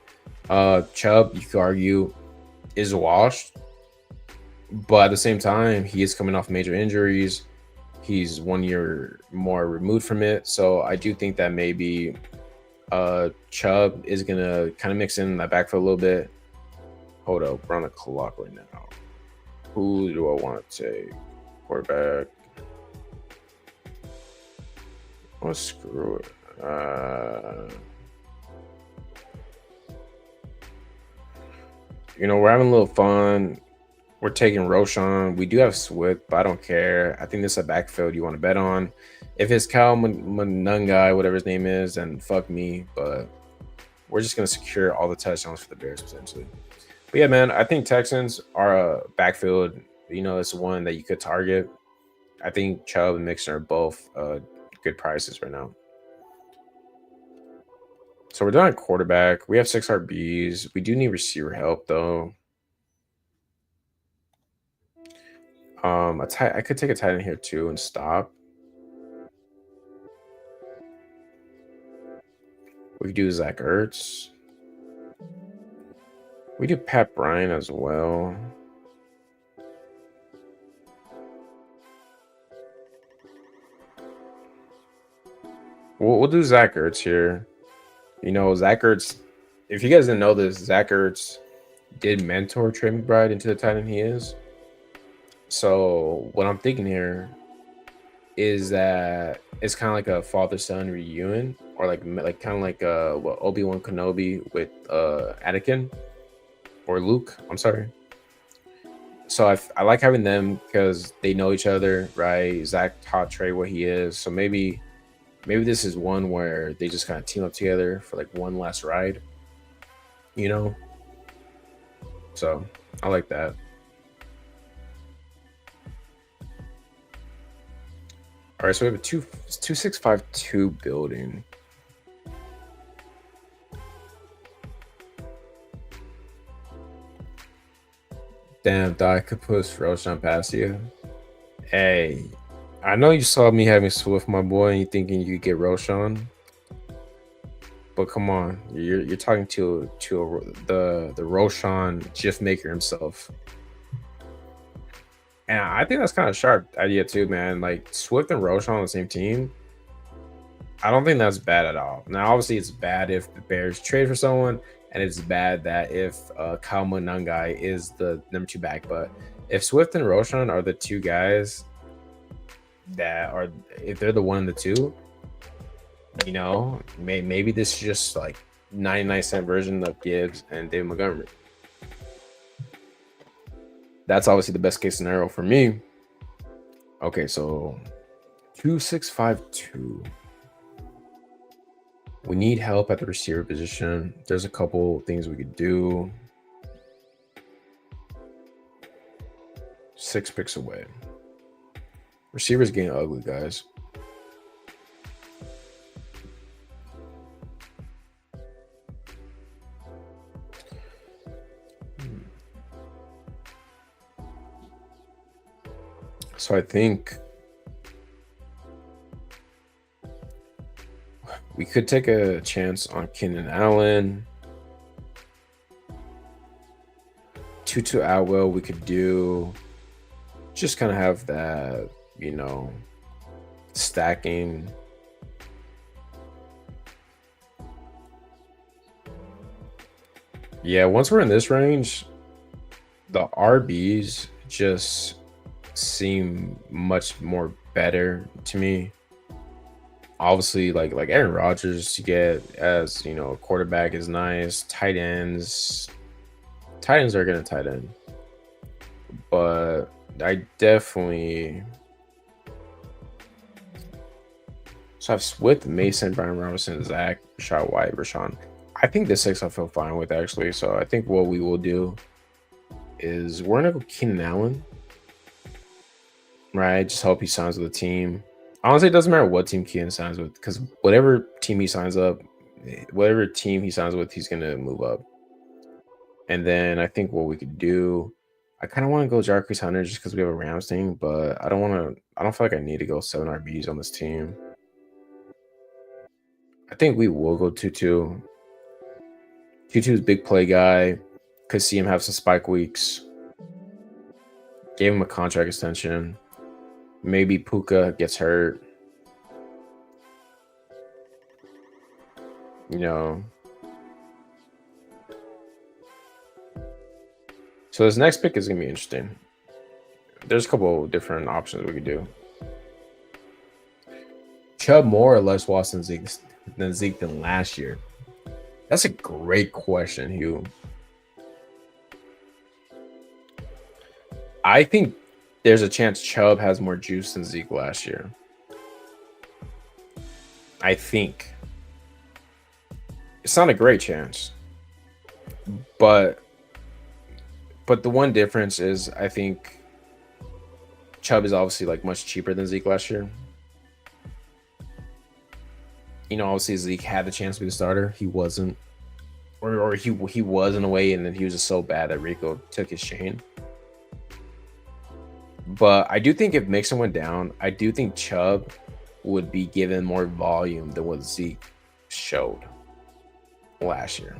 Chubb, you could argue, is washed. But at the same time, he is coming off major injuries. He's 1 year more removed from it. So I do think that maybe Chubb is going to kind of mix in that backfield a little bit. Hold up. We're on the clock right now. Who do I want to take? Quarterback. Oh, screw it. You know, we're having a little fun. We're taking Roshan. We do have Swift, but I don't care. I think this is a backfield you want to bet on. If it's Cal Manungai, whatever his name is, then fuck me. But we're just going to secure all the touchdowns for the Bears, potentially. But yeah, man, I think Texans are a backfield. You know, it's one that you could target. I think Chubb and Mixon are both good prices right now. So we're done at quarterback. We have 6 RBs. We do need receiver help, though. I could take a tight end here too and stop. We could do Zach Ertz. We do Pat Bryant as well. We'll do Zach Ertz here. You know, Zach Ertz, if you guys didn't know this, Zach Ertz did mentor Trey McBride into the tight end he is. So what I'm thinking here is that it's kind of like a father-son reunion, or like kind of like what Obi-Wan Kenobi with Anakin or Luke. I'm sorry. So I like having them because they know each other, right? Zach taught Trey what he is, so maybe this is one where they just kind of team up together for like one last ride, you know? So I like that. All right, so we have a 2652 building. Damn, Doc, I could push Roshan past you. Hey, I know you saw me having Swift, my boy, and you thinking you could get Roshan. But come on, you're talking to the Roshan GIF maker himself. And I think that's kind of sharp idea too, man. Like Swift and Roshan on the same team. I don't think that's bad at all. Now, obviously, it's bad if the Bears trade for someone, and it's bad that if Kyle Munungai is the number 2 back. But if Swift and Roshan are the 2 guys that are, if they're the 1 and the 2, you know, maybe this is just like 99-cent version of Gibbs and David Montgomery. That's obviously the best case scenario for me. Okay, so 2652. We need help at the receiver position. There's a couple things we could do. 6 picks away. Receivers getting ugly, guys. So I think we could take a chance on Keenan Allen. Tutu Atwell, we could do. Just kind of have that, you know, stacking. Yeah, once we're in this range, the RBs just seem much more better to me. Obviously, like Aaron Rodgers to get as, you know, a quarterback is nice. Tight ends are gonna tight end, but I definitely. So I've Swift, Mason, Brian Robinson, Zach, Rashad White, Rashawn. I think the 6 I feel fine with, actually. So I think what we will do is we're gonna go Keenan Allen, right? Just hope he signs with the team. Honestly, it doesn't matter what team Keenan signs with, because whatever team he signs with, he's gonna move up. And then I think what we could do, I kind of want to go Jarquez Hunter just because we have a Rams thing, but I don't feel like I need to go 7 RBs on this team. I think we will go 2-2. 2-2 is big play guy. Could see him have some spike weeks. Gave him a contract extension. Maybe Puka gets hurt. You know. So this next pick is going to be interesting. There's a couple different options we could do. Chubb more or less Watson than Zeke than last year? That's a great question, Hugh. I think there's a chance Chubb has more juice than Zeke last year. I think. It's not a great chance. But the one difference is I think Chubb is obviously like much cheaper than Zeke last year. You know, obviously Zeke had the chance to be the starter. He wasn't. Or he was in a way, and then he was just so bad that Rico took his chain. But I do think if Mixon went down, I do think Chubb would be given more volume than what Zeke showed last year.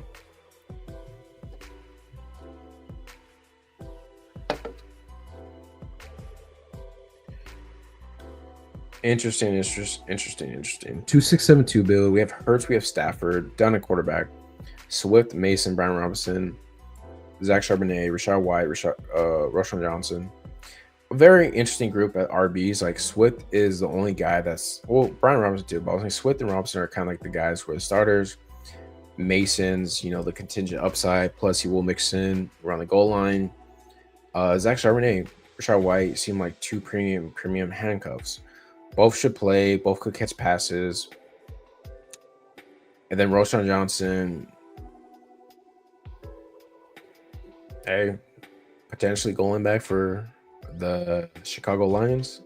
Interesting. 2672 build. We have Hurts, we have Stafford, down at quarterback. Swift, Mason, Brian Robinson, Zach Charbonnet, Rashad White, Roshan Johnson. A very interesting group at RBs. Like Swift is the only guy that's Brian Robinson too, but I was like Swift and Robinson are kind of like the guys who are the starters. Mason's, the contingent upside, plus he will mix in around the goal line. Zach Charbonnet, Rashad White seem like two premium handcuffs. Both should play, both could catch passes. And then Roshan Johnson, hey, potentially going back for the Chicago Lions.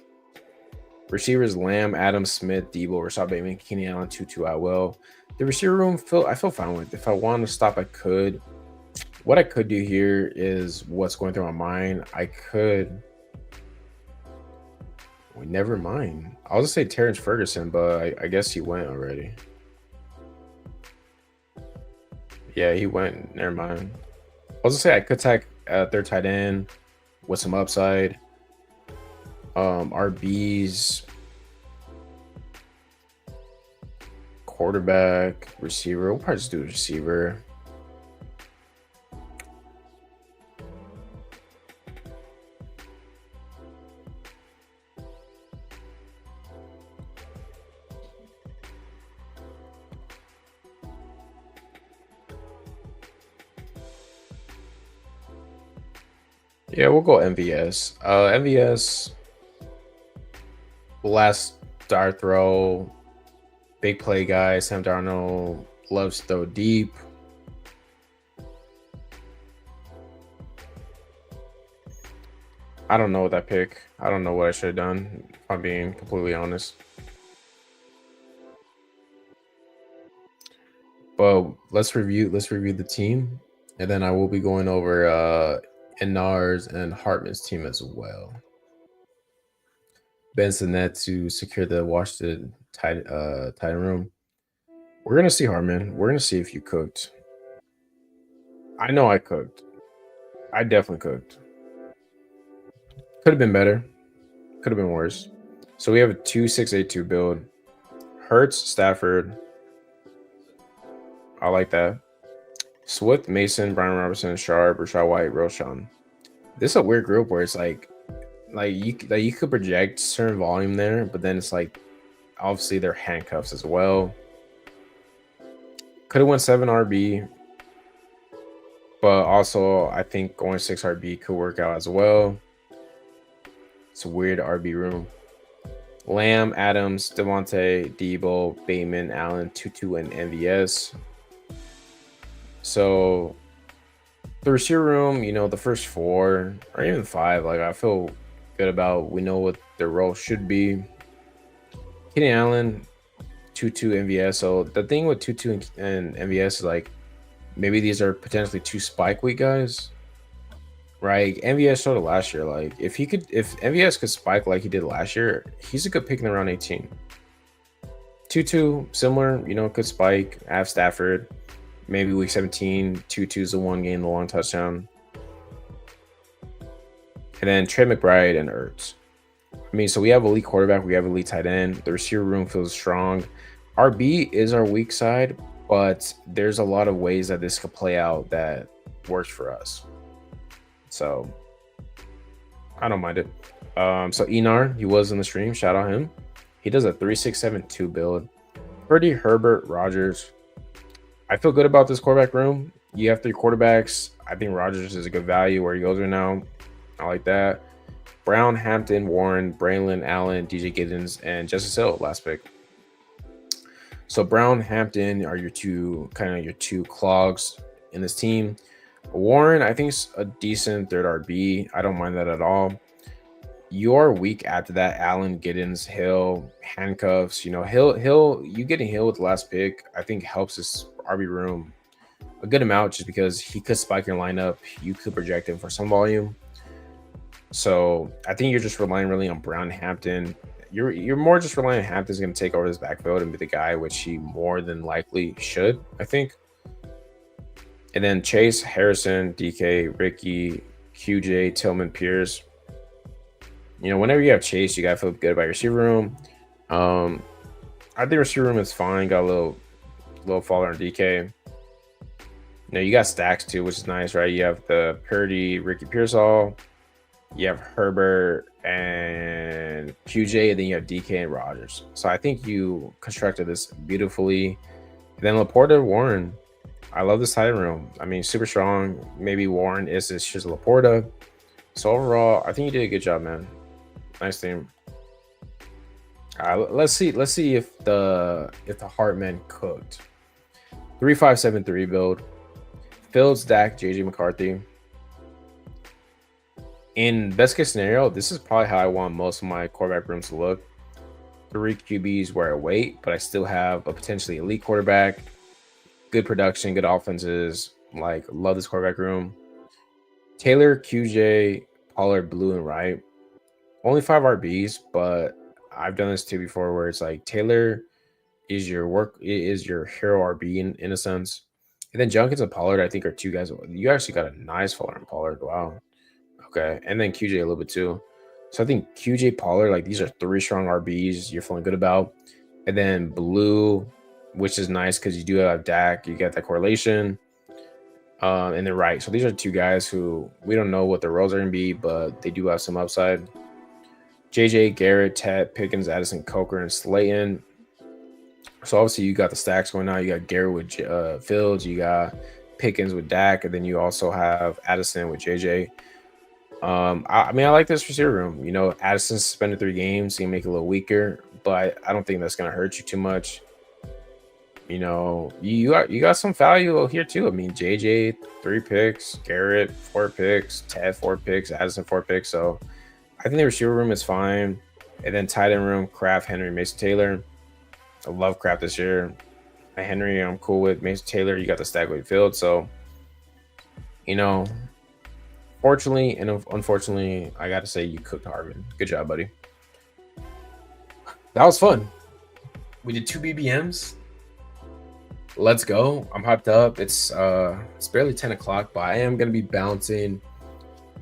Receivers Lamb, Adams, Smith, Debo, Rashad Bateman, Keenan Allen, Tutu Atwell. The receiver room, I feel fine with. If I wanted to stop, I could. What I could do here is what's going through my mind. I could. Never mind. I was gonna say Terrence Ferguson, but I guess he went already. Yeah, he went. Never mind. I was gonna say I could tag their tight end with some upside. RBs, quarterback, receiver. We'll probably just do receiver. Yeah, we'll go MVS. MVS, last dart throw, big play guy. Sam Darnold loves to throw deep. I don't know that pick. I don't know what I should have done, if I'm being completely honest. But let's review the team, and then I will be going over Inar's and Hartman's team as well. Benson net to secure the Washington tight room. We're gonna see Hartman. We're gonna see if you cooked. I know I cooked. I definitely cooked. Could have been better. Could have been worse. So we have a 2-6-8-2 build. Hurts, Stafford. I like that. Swift, Mason, Brian Robertson, Sharp, Rashad White, Roshan. This is a weird group where it's like you could project certain volume there, but then it's like obviously they're handcuffs as well. Could have went 7 RB, but also I think going 6 RB could work out as well. It's a weird RB room. Lamb, Adams, Devontae, Debo, Bateman, Allen, Tutu, and MVS. So the receiver room, the first 4 or even 5, like I feel good about. We know what their role should be. Keenan Allen, Tutu, MVS. So the thing with Tutu and MVS is like maybe these are potentially 2 spike week guys, right? MVS showed it last year. Like if MVS could spike like he did last year, he's a good pick in the round 18. Tutu, similar, could spike. I have Stafford. Maybe week 17, Tutu's the one game, the long touchdown. And then Trey McBride and Ertz. I mean, so we have elite quarterback, we have elite tight end. The receiver room feels strong. RB is our weak side, but there's a lot of ways that this could play out that works for us. So I don't mind it. So Enar, he was in the stream. Shout out him. He does a 3-6-7-2 build. Purdy, Herbert, Rodgers. I feel good about this quarterback room. You have 3 quarterbacks. I think Rodgers is a good value where he goes right now. I like that. Brown, Hampton, Warren, Braylon, Allen, DJ Giddens, and Justice Hill, last pick. So Brown, Hampton are your two clogs in this team. Warren, I think, is a decent third RB. I don't mind that at all. Your week after that, Allen, Giddens, Hill, handcuffs. Hill, you getting Hill with the last pick, I think helps this RB room a good amount just because he could spike your lineup. You could project him for some volume. So I think you're just relying really on Brown Hampton. You're more just relying on Hampton's going to take over this backfield and be the guy, which he more than likely should, I think. And then Chase, Harrison, DK, Ricky, QJ, Tillman, Pierce. Whenever you have Chase, you gotta feel good about your receiver room. I think receiver room is fine. Got a little faller on DK. You got stacks too, which is nice, right? You have the Purdy, Ricky Pearsall. You have Herbert and QJ, and then you have DK and Rogers. So I think you constructed this beautifully. And then Laporta, Warren. I love this tight end room. I mean, super strong. Maybe Warren is just Laporta. So overall, I think you did a good job, man. Nice team. Let's see if the Hartman cooked. 3-5-7-3 build. Fields, Dak, JJ McCarthy. In best case scenario, this is probably how I want most of my quarterback rooms to look. 3 QBs where I wait, but I still have a potentially elite quarterback. Good production, good offenses. Like, love this quarterback room. Taylor, QJ, Pollard, Blue, and Wright. Only 5 RBs, but I've done this too before where it's like Taylor is your hero RB in a sense. And then Junkins and Pollard, I think, are 2 guys. You actually got a nice follower on Pollard. Wow. Okay. And then QJ a little bit too. So I think QJ, Pollard, like these are 3 strong RBs you're feeling good about. And then Blue, which is nice because you do have Dak. You get that correlation. And then Wright. So these are 2 guys who we don't know what their roles are going to be, but they do have some upside. JJ, Garrett, Ted, Pickens, Addison, Coker, and Slayton. So obviously you got the stacks going on. You got Garrett with Fields. You got Pickens with Dak. And then you also have Addison with JJ. I mean, I like this receiver room. Addison suspended 3 games. So you make it a little weaker. But I don't think that's going to hurt you too much. You got some value here too. I mean, JJ 3 picks, Garrett 4 picks, Ted 4 picks, Addison 4 picks. So I think the receiver room is fine. And then tight end room, Kraft, Henry, Mason Taylor. I love Kraft this year. Henry, I'm cool with. Mason Taylor, you got the stack with Field. So, fortunately and unfortunately, I got to say you cooked Harvin. Good job, buddy. That was fun. We did 2 BBMs. Let's go. I'm hyped up. It's barely 10 o'clock, but I am going to be bouncing.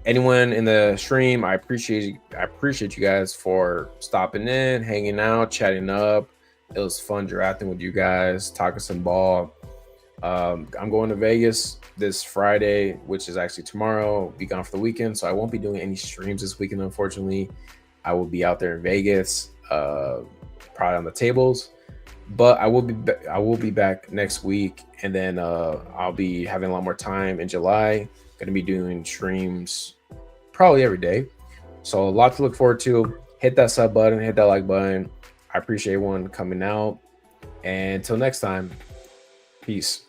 Anyone in the stream, I appreciate you guys for stopping in, hanging out, chatting up. It was fun drafting with you guys, talking some ball. I'm going to Vegas this Friday, which is actually tomorrow. Be gone for the weekend, so I won't be doing any streams this weekend, unfortunately. I will be out there in Vegas, probably on the tables. But I will be back next week, and then I'll be having a lot more time in July. Going to be doing streams probably every day. So a lot to look forward to. Hit that sub button, hit that like button. I appreciate everyone coming out. And until next time, peace.